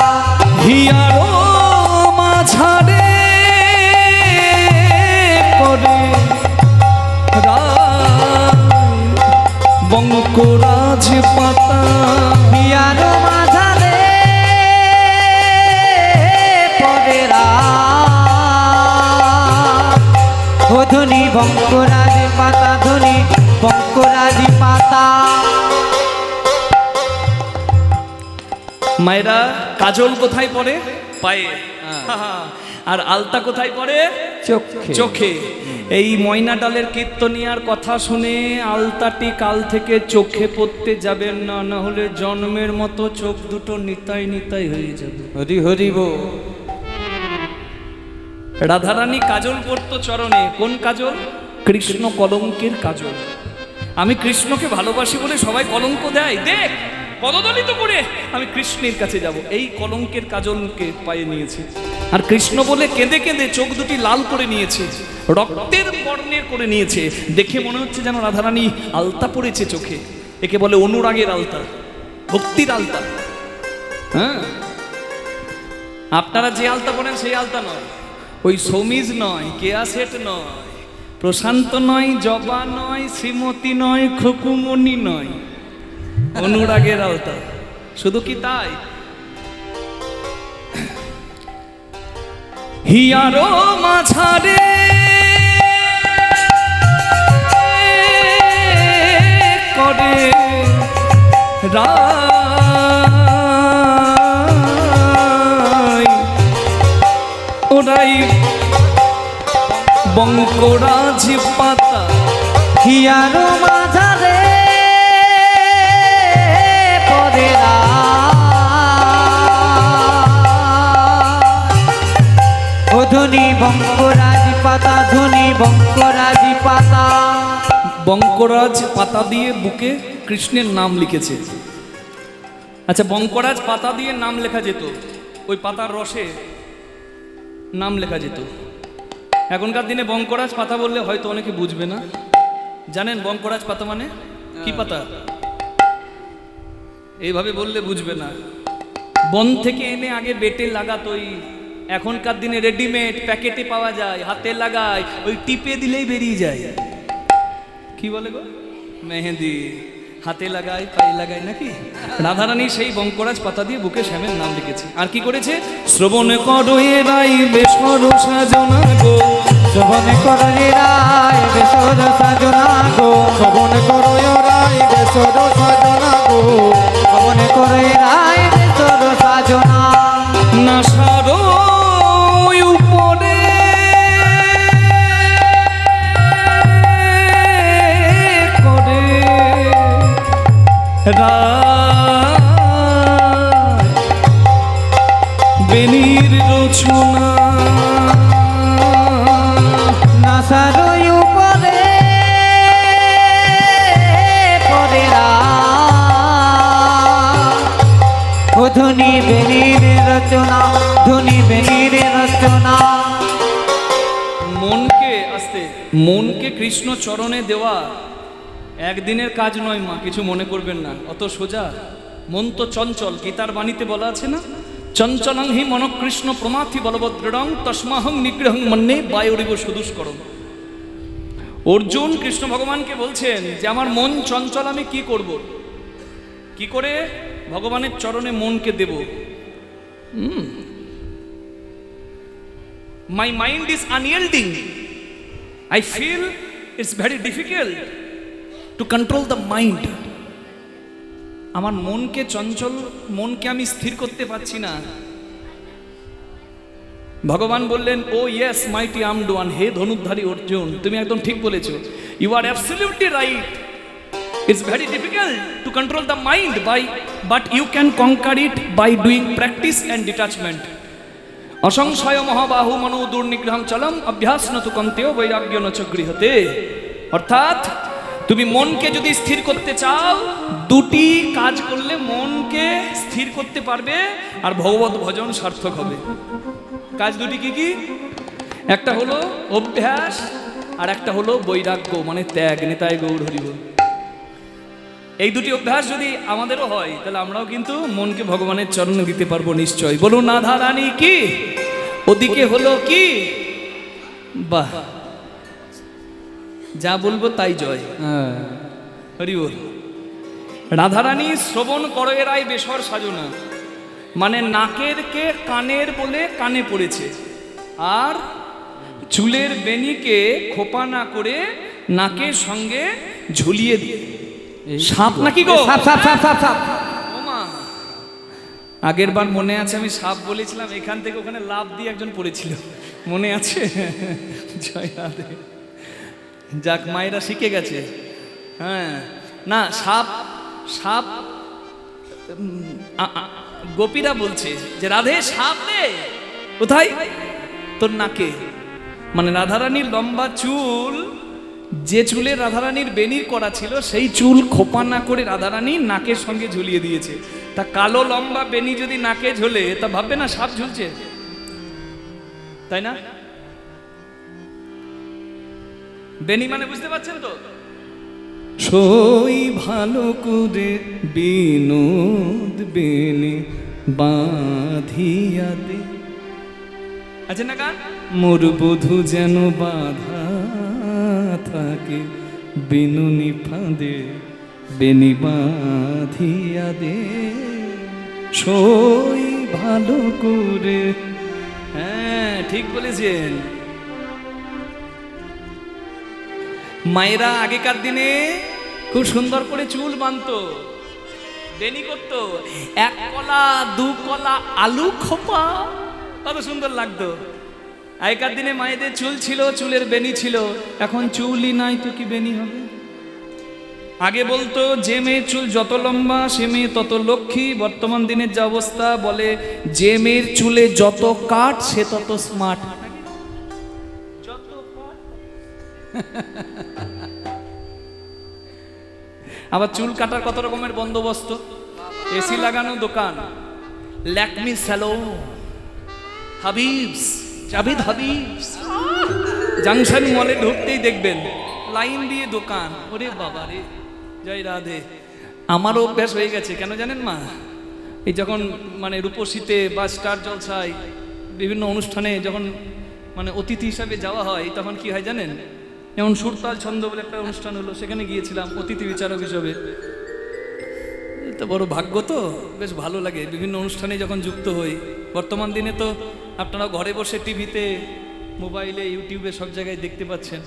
[SPEAKER 1] হিয়ারো মাঝারে করে বঙ্করাজ পাতা,
[SPEAKER 2] হিয়ার মাঝারে পরে ও ধনী বঙ্করাজ পাতা, ধনী বঙ্করাজ পাতা।
[SPEAKER 1] মায়েরা কাজল কোথায় পড়ে? পায়ে। আর আলতা কোথায় পড়ে?
[SPEAKER 2] চোখে
[SPEAKER 1] চোখে। এই ময়না ডালের কীর্তনিয়ার কথা শুনে আলতাটি কাল থেকে চোখে পড়তে যাবেন না, না হলে জন্মের মতো চোখ দুটো নিতাই নিতাই হয়ে যাবে।
[SPEAKER 2] হরি হরি বল।
[SPEAKER 1] রাধারানী কাজল পরতো চরণে। কোন কাজল? কৃষ্ণ কলঙ্কের কাজল। আমি কৃষ্ণকে ভালোবাসি বলে সবাই কলঙ্ক দেয়, দেখ পদদলিত করে আমি কৃষ্ণের কাছে যাব। এই কলঙ্কের কাজলকে পায়ে নিয়েছে, আর কৃষ্ণ বলে কেঁদে কেঁদে চোখ দুটি লাল করে নিয়েছে, রক্তের বর্ণের করে নিয়েছে। দেখে মনে হচ্ছে যেন রাধারানী আলতা পড়েছে চোখে। একে বলে অনুরাগের আলতা, ভক্তির আলতা। হ্যাঁ, আপনারা যে আলতা পড়েন সেই আলতা নয়, ওই সমিজ নয়, কেয়া সেট নয়, প্রশান্ত নয়, জবা নয়, শ্রীমতী নয়, খুকুমণি নয়, অনুরাগের আলতা। শুধু কি তাই? হিয়ারো মাঝারে করে রাই ওরাই বঙ্করাজি পাতা।
[SPEAKER 2] হিয়ারো মাঝারে পরে ও ধনী বঙ্করাজি পাতা, ধনী বঙ্করাজি পাতা।
[SPEAKER 1] বঙ্করাজ পাতা দিয়ে বুকে কৃষ্ণের নাম লিখেছে। আচ্ছা, বঙ্করাজ পাতা দিয়ে নাম লেখা যেত, ওই পাতার রসে নাম লেখা যেত। এখনকার দিনে বঙ্করাজ পাতা বললে হয়তো অনেকে বুঝবে না। জানেন বঙ্করাজ পাতা মানে কি পাতা? এইভাবে বললে বুঝবে না। বন থেকে এনে আগে বেটে লাগাতো, ওই এখনকার দিনে রেডিমেড প্যাকেটে পাওয়া যায়, হাতে লাগায়, ওই টিপে দিলেই বেরিয়ে যায়। কি বলে গো? মেহেদি। হাতে লাগায়, পায়ে লাগায় নাকি? রাধারানী সেই বঙ্করাজ পাতা দিয়ে বুকে শ্যামের নাম লিখেছে। আর কি করেছে? শ্রবণ করো এ রাই বেসর সাজনা গো,
[SPEAKER 2] শ্রবণ করো রে রায় বেসর সাজনা গো,
[SPEAKER 3] শ্রবণ করো রাই বেসর সাজনা গো,
[SPEAKER 2] শ্রবণ করো রে রায় বেসর সাজনা।
[SPEAKER 1] নাসার উপরে করে বেনির রচনা।
[SPEAKER 2] নাসার উপরে পরে ও ধনী বেনির রচনা, ধনী বেনির রচনা।
[SPEAKER 1] মনকে কৃষ্ণ চরণে দেওয়া একদিনের কাজ নয় মা, কিছু মনে করবেন না, অত সোজা। মন তো চঞ্চল, গীতার বাণীতে বলা আছে না, চঞ্চলং হি মন কৃষ্ণ প্রমাথি বলবদ্রং তস্মাহং নিগ্রহং মন্যে বায়ুরিব সুদুষ্করম। অর্জুন কৃষ্ণ ভগবানকে বলছেন যে আমার মন চঞ্চল, আমি কি করব, কি করে ভগবানের চরণে মনকে দেব? My mind is unyielding. I feel it's very difficult to control the mind. আমার মনকে চঞ্চল, মনকে আমি স্থির করতে পারছি না। ভগবান বললেন, oh yes mighty armed one, হে ধনুর্ধারী অর্জুন, তুমি একদম ঠিক বলেছো। You are absolutely right. It's very difficult to control the mind but you can conquer it by doing practice and detachment. অসংশয় মহাবাহু মনো দুর্নিগ্রহং চলম অভ্যাস নতু কন্তেও বৈরাগ্য নচ গৃহতে। অর্থাৎ তুমি মনকে যদি স্থির করতে চাও, দুটি কাজ করলে মনকে স্থির করতে পারবে আর ভগবত ভজন সার্থক হবে। কাজ দুটি কি কি? একটা হলো অভ্যাস আর একটা হলো বৈরাগ্য, মানে ত্যাগ। নেতায় গৌর হরি বল। এই দুটি অভ্যাস যদি আমাদেরও হয় তাহলে আমরাও কিন্তু মনকে ভগবানের চরণে দিতে পারবো নিশ্চয়। বলুন রাধা রানী কি? ওদিকে হলো কি? বাহ, যা বলবো তাই জয়। হরি বল। রাধারানী শ্রবণ করো এরাই বেসর সাজনা, মানে নাকের কে কানের বলে কানে পড়েছে, আর চুলের বেনিকে খোপা না করে নাকের সঙ্গে ঝুলিয়ে দিয়ে। সাপ নাকি গো?
[SPEAKER 2] সাপ সাপ সাপ সাপ সাপ।
[SPEAKER 1] ওমা, আগের বার মনে আছে আমি সাপ বলেছিলাম, এখান থেকে ওখানে লাফ দিয়ে একজন পড়েছিল। মনে আছে? জয় রাধে। যাক, মায়েরা শিখে গেছে। হ্যাঁ, না সাপ সাপ গোপীরা বলছে যে রাধে সাপ রে, কোথায়? তোর নাকে। মানে রাধারানীর লম্বা চুল, যে চুলে রাধারানীর বেনির করা ছিল সেই চুল খোপা না করে রাধারানী নাকের সঙ্গে ঝুলিয়ে দিয়েছে। তা কালো লম্বা বেনি যদি নাকে ঝোলে তা ভাববে না সাপ ঝুলছে, তাই না? বেনি মানে বুঝতে পারছেন তো? সই ভালো করে বিনোদ বেনি বাঁধিয়া দে। আছে না গান? মোর বধূ যেন বাধা থাকে, বিনুনি ফাঁদে বেনি বাঁধিয়া দে, সই ভালো করে। হ্যাঁ, ঠিক বলেছেন। মায়েরা আগেকার দিনে খুব সুন্দর করে চুল বাঁধতো, বেনি করতো, এক কলা দু কলা আলু খোপা, কত সুন্দর লাগতো। আগেকার দিনে মায়েদের চুল ছিল, চুলের বেনি ছিল। এখন চুলই নাই তো কি বেনি হবে? আগে বলতো যে মেয়ের চুল যত লম্বা সে মেয়ে তত লক্ষ্মী। বর্তমান দিনের যে অবস্থা, বলে যে মেয়ের চুলে যত কাট সে তত স্মার্ট। আবার চুল কাটার কত রকমের বন্দোবস্ত। এসি লাগানো দোকান, ল্যাকমি স্যালন, হাবিবস, জাভেদ হাবিবস। জাংশন মলে ঢুকতেই দেখবেন লাইন দিয়ে দোকান। ওরে বাবা রে, জয় রাধে। আমারও অভ্যাস হয়ে গেছে, কেন জানেন মা? এই যখন মানে রূপসীতে বা স্টার জলসায় বিভিন্ন অনুষ্ঠানে যখন মানে অতিথি হিসাবে যাওয়া হয়, তখন কি হয় জানেন? যেমন সুরতাল ছন্দ বলে একটা অনুষ্ঠান হলো, সেখানে গিয়েছিলাম অতিথি বিচারক হিসাবে। তো বড় ভাগ্য, তো বেশ ভালো লাগে বিভিন্ন অনুষ্ঠানে যখন যুক্ত হই। বর্তমান দিনে তো আপনারা ঘরে বসে টিভিতে, মোবাইলে, ইউটিউবে সব জায়গায় দেখতে পাচ্ছেন।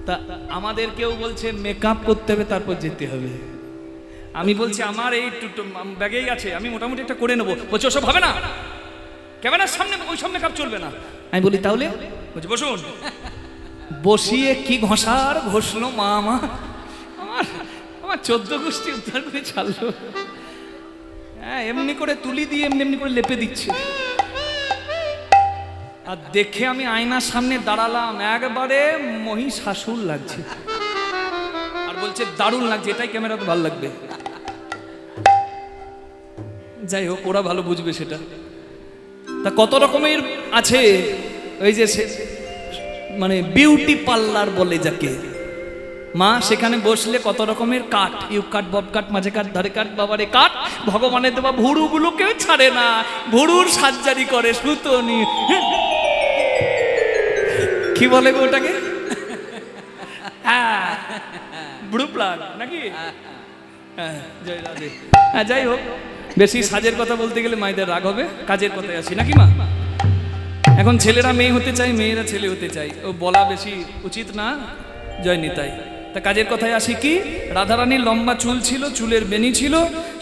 [SPEAKER 1] তা আমাদের কেউ বলছে মেকআপ করতে হবে তারপর যেতে হবে। আমি বলছি আমার এই ব্যাগেই আছে, আমি মোটামুটি একটা করে নেবো। বলছে ওসব হবে না, ক্যামেরার সামনে ওই সব মেকআপ চলবে না। আমি বলি তাহলে? বলছি বসুন। বসিয়ে কি ঘষার ঘষলো মা আমার, আমার 14 গোষ্ঠী উদ্ধার করে ছাড়লো। হ্যাঁ, এমনি করে তুলি দিয়ে এমনি এমনি করে লেপে দিচ্ছে। আর দেখে আমি আয়নার সামনে দাঁড়ালাম, একবারে মহিষাসুর লাগছে। আর বলছে দারুণ লাগছে, এটাই ক্যামেরাতে ভালো লাগবে। যাই হোক, ওরা ভালো বুঝবে সেটা। তা কত রকমের আছে ওই যে মানে বিউটি পার্লার বলে যাকে, মা সেখানে বসলে কত রকমের কাট, ইউ কাট, বব কাট, মাঝে কাট, ধারে কাট, বাবারে কাট। ভগবানের দেওয়া ভুরুগুলো কেউ ছাড়ে না, ভুরুর সার্জারি করে সুতো নিয়ে। কি বলে গো ওটাকে? হ্যাঁ, ব্লু প্লাগ নাকি? হ্যাঁ, জয় রাধে। হ্যাঁ, যাই হোক, বেশি সাজের কথা বলতে গেলে মায়েদের রাগ হবে। কাজের কথায় আসি নাকি মা? এখন ছেলেরা মেয়ে হতে চায়, মেয়েরা ছেলে হতে চায়, ও বলা বেশি উচিত না। জয় নিতাই। তা কাজের কথায় আসি কি, রাধারানীর লম্বা চুল ছিল, চুলের বেনি ছিল,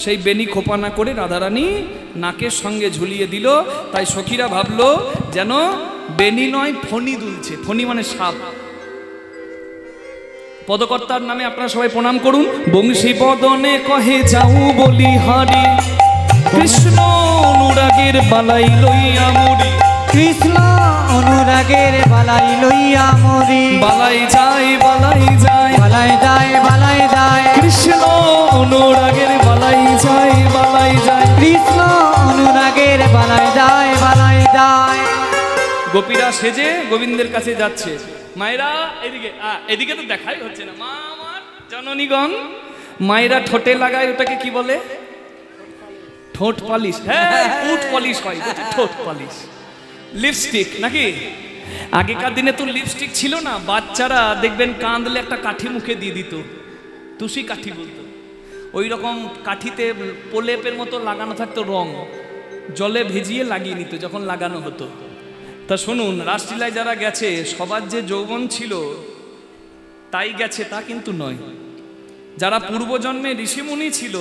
[SPEAKER 1] সেই বেনি খোপা না করে রাধারানী নাকের সঙ্গে ঝুলিয়ে দিল। তাই সখীরা ভাবলো যেন বেনি নয় ফণি দুলছে। ফণি মানে সাপ। পদকর্তার নামে আপনারা সবাই প্রণাম করুন। বংশী বদনে কহে যাও বলি হারি, কৃষ্ণ অনুরাগের বালাই লইয়া মরি।
[SPEAKER 2] কৃষ্ণ অনুরাগের বালাই লইয়া মরি।
[SPEAKER 1] বালাই যায়, বালাই যায়,
[SPEAKER 2] বালাই যায়, বালাই যায়।
[SPEAKER 1] কৃষ্ণ অনুরাগের বালাই যায়, বালাই যায়।
[SPEAKER 2] কৃষ্ণ অনুরাগের বালাই যায়, বালাই যায়।
[SPEAKER 1] গোপীরা সেজে গোবিন্দের কাছে যাচ্ছে। মায়েরা এদিকে, এদিকে তো দেখাই হচ্ছে না। মা আমার জননীগণ, মায়েরা ঠোঁটে লাগায়, ওটাকে কি বলে? ঠোঁট পালিশ। হ্যাঁ, উট পালিশ হয়, ঠোঁট পালিশ। লিপস্টিক নাকি? আগেকার দিনে তো লিপস্টিক ছিল না। বাচ্চারা দেখবেন কাঁদলে একটা কাঠি মুখে দিয়ে দিত, তুষি কাঠি বলতো। ওই রকম কাঠিতে প্রলেপের মতো লাগানো থাকতো রং, জলে ভিজিয়ে লাগিয়ে নিত যখন লাগানো হতো। তা শুনুন, রাসলীলায় যারা গেছে সবার যে যৌবন ছিল তাই গেছে তা কিন্তু নয়। যারা পূর্বজন্মে ঋষিমুনি ছিল,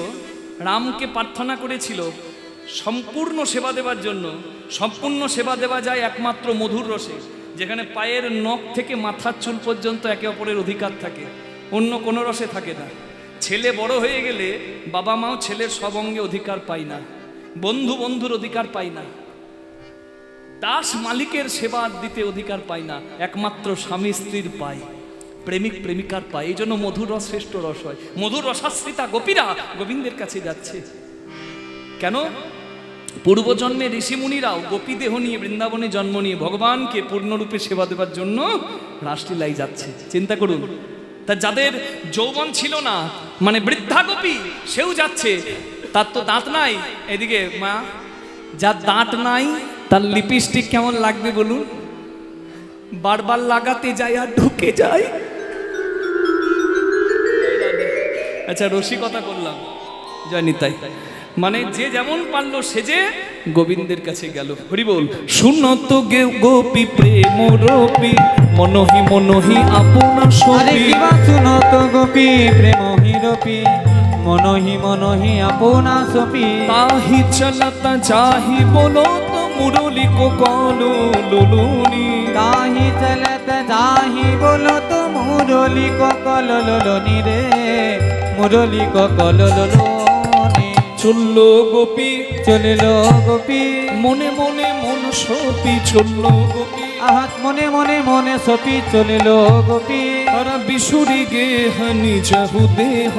[SPEAKER 1] রামকে প্রার্থনা করেছিল সম্পূর্ণ সেবা দেওয়ার জন্য সম্পূর্ণ সেবা দেওয়া যায় একমাত্র মধুর রসে, যেখানে পায়ের নখ থেকে মাথার চুল পর্যন্ত একে অপরের অধিকার থাকে, অন্য কোনো রসে থাকে না। ছেলে বড় হয়ে গেলে বাবা মাও ছেলের সব অঙ্গে অধিকার পায় না, বন্ধু বন্ধুর অধিকার পায় না, দাস মালিকের সেবা দিতে অধিকার পায় না, একমাত্র স্বামী স্ত্রীর পায়, প্রেমিক প্রেমিকার পায়। এই জন্য মধুর রস শ্রেষ্ঠ রস হয়। মধুর রসাশ্রিতা গোপীরা গোবিন্দের কাছে যাচ্ছে কেন? পূর্বজন্মে ঋষিমুনিরাও গোপী দেহ নিয়ে বৃন্দাবনে জন্ম নিয়ে ভগবানকে পূর্ণরূপে সেবা দেওয়ার জন্য রাসলীলায় যাচ্ছে। চিন্তা করুন, তা যাদের যৌবন ছিল না, মানে বৃদ্ধা গোপী, সেও যাচ্ছে। তার তো দাঁত নাই। এদিকে মা, যার দাঁত নাই তার লিপস্টিক কেমন লাগবে বলুন? বারবার লাগাতে যায় আর ঢুকে যায়। আচ্ছা, রসিকতা করলাম, জয় নিতাই। মানে যে যেমন পারলো সেজে গোবিন্দের কাছে গেল। হরি বল। শুনত গে গোপী প্রেম রূপী, মনোহি মনোহি আপনা
[SPEAKER 2] আরে
[SPEAKER 1] সবি।
[SPEAKER 2] কিবা শুনত গোপী প্রেম হিরপি, মনোহি মনোহি আপনা সপি।
[SPEAKER 1] তাহি চলতা চাহি বলো তো মুরলি কো কলো লুলুনি।
[SPEAKER 2] তাহি চলত যাহি বলো তো মুরলি ককল লোলনি রে, মুরলি ককল লোলনি।
[SPEAKER 1] চলল গোপী
[SPEAKER 2] চলিল গোপী
[SPEAKER 1] মনে মনে মন সপি, চলল গোপী
[SPEAKER 2] আহাত মনে মনে মনে সপি, চলিল গোপী।
[SPEAKER 1] তারা বিশুরি গে হানি যাহু দেহ,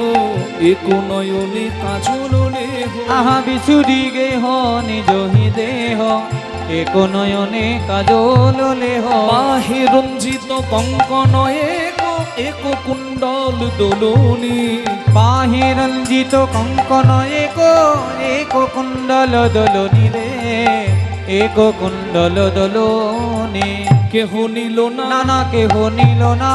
[SPEAKER 1] এক নয়নে কাজল লেহ।
[SPEAKER 2] আহা বিছুরি গেহ নিজ হি দেহ, এক নয়নে কাজল লেহ।
[SPEAKER 1] বাহে রঞ্জিত কঙ্কন এক এক কুণ্ডল দোলনি।
[SPEAKER 2] বাহি রঞ্জিত কঙ্কন এক এক কুণ্ডল দোলনি রে, এক কুণ্ডল দোলনি।
[SPEAKER 1] কেহ নিল না
[SPEAKER 2] নানা কেহ নিল না,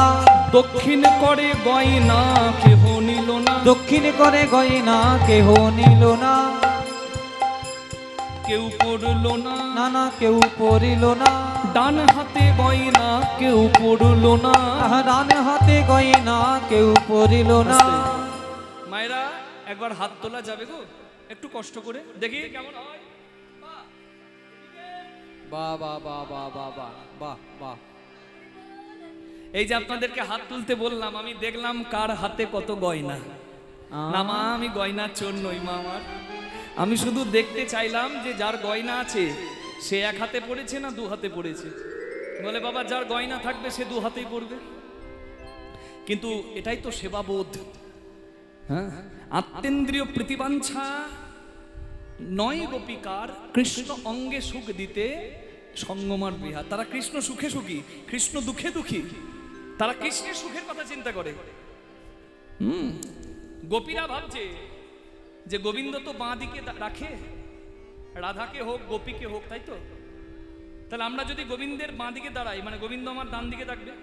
[SPEAKER 1] দক্ষিণ করে গয়না, কেহ নিল না
[SPEAKER 2] দক্ষিণ করে গয়না কেহ নিল না।
[SPEAKER 1] কেউ পড়ল না
[SPEAKER 2] নানা কেউ পড়িল না,
[SPEAKER 1] ডান হাতে গয়না, কেউ পড়ল না।
[SPEAKER 2] আহা ডান হাতে গয়না কেউ পড়িল না।
[SPEAKER 1] মায়েরা একবার হাত তোলা যাবে গো, একটু কষ্ট করে দেখি কেমন হয়।
[SPEAKER 2] বাহ বাহ বাহ বাহ বাহ বাহ বাহ বাহ।
[SPEAKER 1] এই যে আপনাদেরকে হাত তুলতে বললাম, আমি দেখলাম কার হাতে কত গয়না। না মা, আমি গয়নার চোর নই মা আমার। আমি শুধু দেখতে চাইলাম যে যার গয়না আছে সে এক হাতে পড়েছে না দু হাতে পড়েছে। বলে বাবা, যার গয়না থাকবে সে দু হাতেই পড়বে। কিন্তু এটাই তো সেবাবোধ। হ্যাঁ, আত্মেন্দ্রিয় প্রতিবাঞ্ছা নয় গোপিকার, কৃষ্ণ অঙ্গে সুখ দিতে সঙ্গমার বিহার। তারা কৃষ্ণ সুখে সুখী, কৃষ্ণ দুঃখে দুঃখী। তারা কৃষ্ণের সুখের কথা চিন্তা করে। গোপীরা ভাবছে যে গোবিন্দ তো বাঁ দিকে রাখে, রাধাকে হোক গোপীকে হোক, তাই তো? তাহলে আমরা যদি গোবিন্দের বাঁ দিকে দাঁড়াই, মানে গোবিন্দ আমার ডান দিকে ডাকবে।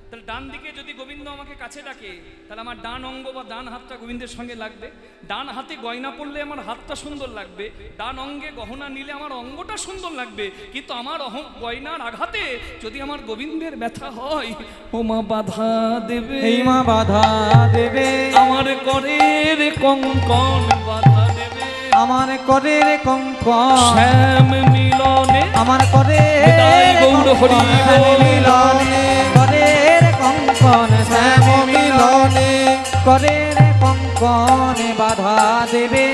[SPEAKER 1] তাহলে ডান দিকে যদি গোবিন্দ আমাকে কাছে ডাকে, তাহলে আমার ডান অঙ্গ বা ডান হাতটা গোবিন্দের সঙ্গে লাগবে। ডান হাতে গয়না পড়লে আমার হাতটা সুন্দর লাগবে, ডান অঙ্গে গহনা নিলে আমার অঙ্গটা সুন্দর লাগবে। কিন্তু আমার গয়নার আঘাতে যদি আমার গোবিন্দের ব্যথা হয়, ও মা বাধা দেবে,
[SPEAKER 2] এই মা বাধা দেবে,
[SPEAKER 1] আমার করের কঙ্কন বাধা দেবে,
[SPEAKER 2] আমার করে রে কঙ্কন
[SPEAKER 1] শ্যাম মিলনে,
[SPEAKER 2] আমার করে
[SPEAKER 1] হৃদয় গৌর হরি
[SPEAKER 2] মিলনে, করে রে কঙ্কন শ্যাম মিলনে, করে রে কঙ্কন বাধা দেবে।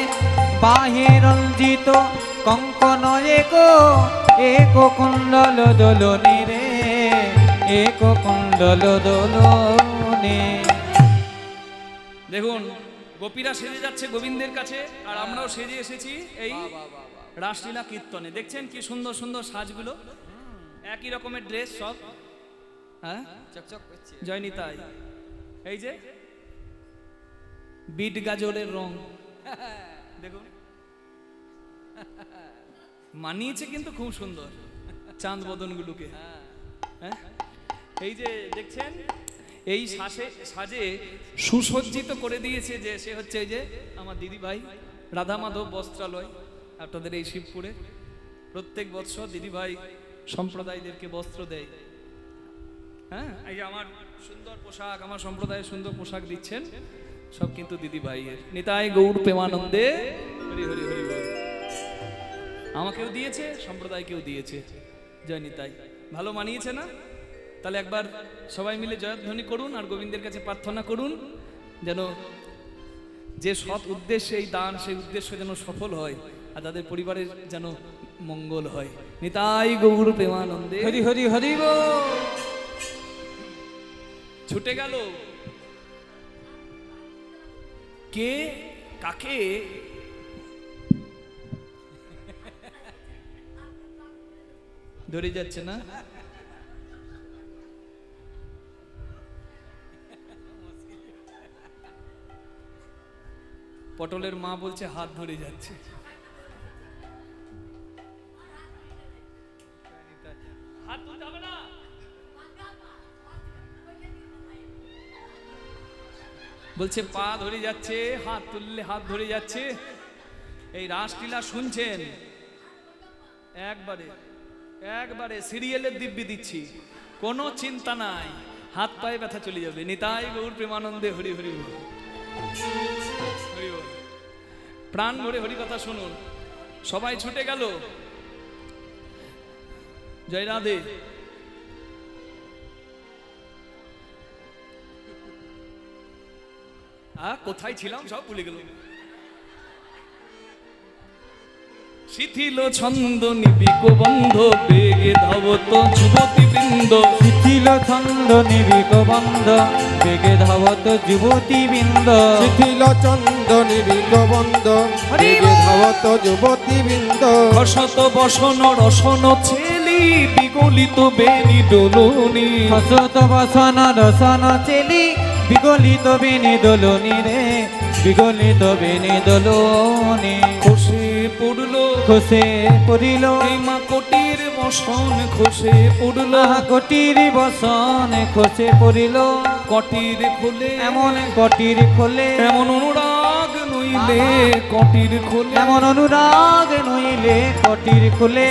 [SPEAKER 2] বাহে রঞ্জিত কঙ্কন এক এক কুণ্ডল দোলনি রে, এক কুণ্ডল দোলনি।
[SPEAKER 1] দেখুন, গোপীরা সেজে যাচ্ছে গোবিন্দের কাছে, আর আমরাও সেজে এসেছি এই রাসলীলা কীর্তনে। দেখছেন কি সুন্দর সুন্দর সাজগুলো, একই রকমের ড্রেস সব। হ্যাঁ,
[SPEAKER 2] চকচক করছে।
[SPEAKER 1] জয় নিতাই। এই যে বিট গাজরের রং দেখুন, মানিয়েছে কিন্তু খুব সুন্দর চাঁদ বদনগুলোকে। হ্যাঁ, এই যে দেখছেন এই সাজে সুসজ্জিত করে দিয়েছে যে সে হচ্ছে এই যে আমার দিদি ভাই রাধা মাধব বস্ত্রালয়। আপনাদের এই শিবপুরে প্রত্যেক বৎসর দিদি ভাই সম্প্রদায়দেরকে বস্ত্র দেয়। হ্যাঁ, এই যে আমার সুন্দর পোশাক, আমার সম্প্রদায়ের সুন্দর পোশাক দিচ্ছেন সব কিন্তু দিদি ভাইয়ের। নিতাই গৌর প্রেমানন্দে হরি হরি হরি বল। আমাকেও দিয়েছে, সম্প্রদায়কেও দিয়েছে। জয় নিতাই। ভালো মানিয়েছে না? তাহলে একবার সবাই মিলে জয়ধ্বনি করুন আর গোবিন্দের কাছে প্রার্থনা করুন যেন যে সৎ উদ্দেশ্যে এই দান, সেই উদ্দেশ্য যেন সফল হয় আর তাদের পরিবারের যেন মঙ্গল হয়। নিতাই গৌর প্রেমানন্দে।
[SPEAKER 2] হরি হরি হরি বল।
[SPEAKER 1] ছুটে গেল কে কাকে ধরে যাচ্ছে না? পটলের মা বলছে হাত ধরে যাচ্ছে। হাত তো যাবে না। বলছে পা ধরে যাচ্ছে, হাত তুললে হাত ধরে যাচ্ছে। এই রাসলীলা শুনছেন? একবারে একবারে সিরিয়ালের দিব্যি দিচ্ছি, কোনো চিন্তা নাই, হাত পায়ে ব্যথা চলে যাবে। নিতাই গৌর প্রেমানন্দে। হরি হরি বল। হরি বল। প্রাণ ভরে হরি কথা শুনুন। সবাই ছুটে গেল। জয় রাধে। কোথায় ছিলাম সব ভুলে গেল। শিথিল ছন্দ নিবিক বন্ধ বেগে ধাবত যুবতী বৃন্দ।
[SPEAKER 2] শিথিল ছন্দ নিবিক বন্ধ বেগে ধাবত যুবতী বৃন্দ।
[SPEAKER 3] শিথিল চন্দ নিবিক বন্ধ বেগে ধাবত যুবতী বৃন্দ।
[SPEAKER 1] হসত বসন রসন ছেলি বিগলিত বেনি দোলনি।
[SPEAKER 2] হসত বসন রসন চেলি বিগলিত বেনি দোলনি রে, বিগলিত বেনি দোলনি।
[SPEAKER 1] খসে পড়লো
[SPEAKER 2] খসে পড়িল
[SPEAKER 1] এই মা কোটির বসন খসে পড়লো।
[SPEAKER 2] কোটির বসন খসে পড়িল।
[SPEAKER 1] কটির খোলে
[SPEAKER 2] এমন কটির খোলে,
[SPEAKER 1] এমন অনুরাগ নইলে কটির খোলে।
[SPEAKER 2] এমন অনুরাগ নইলে কটির খোলে।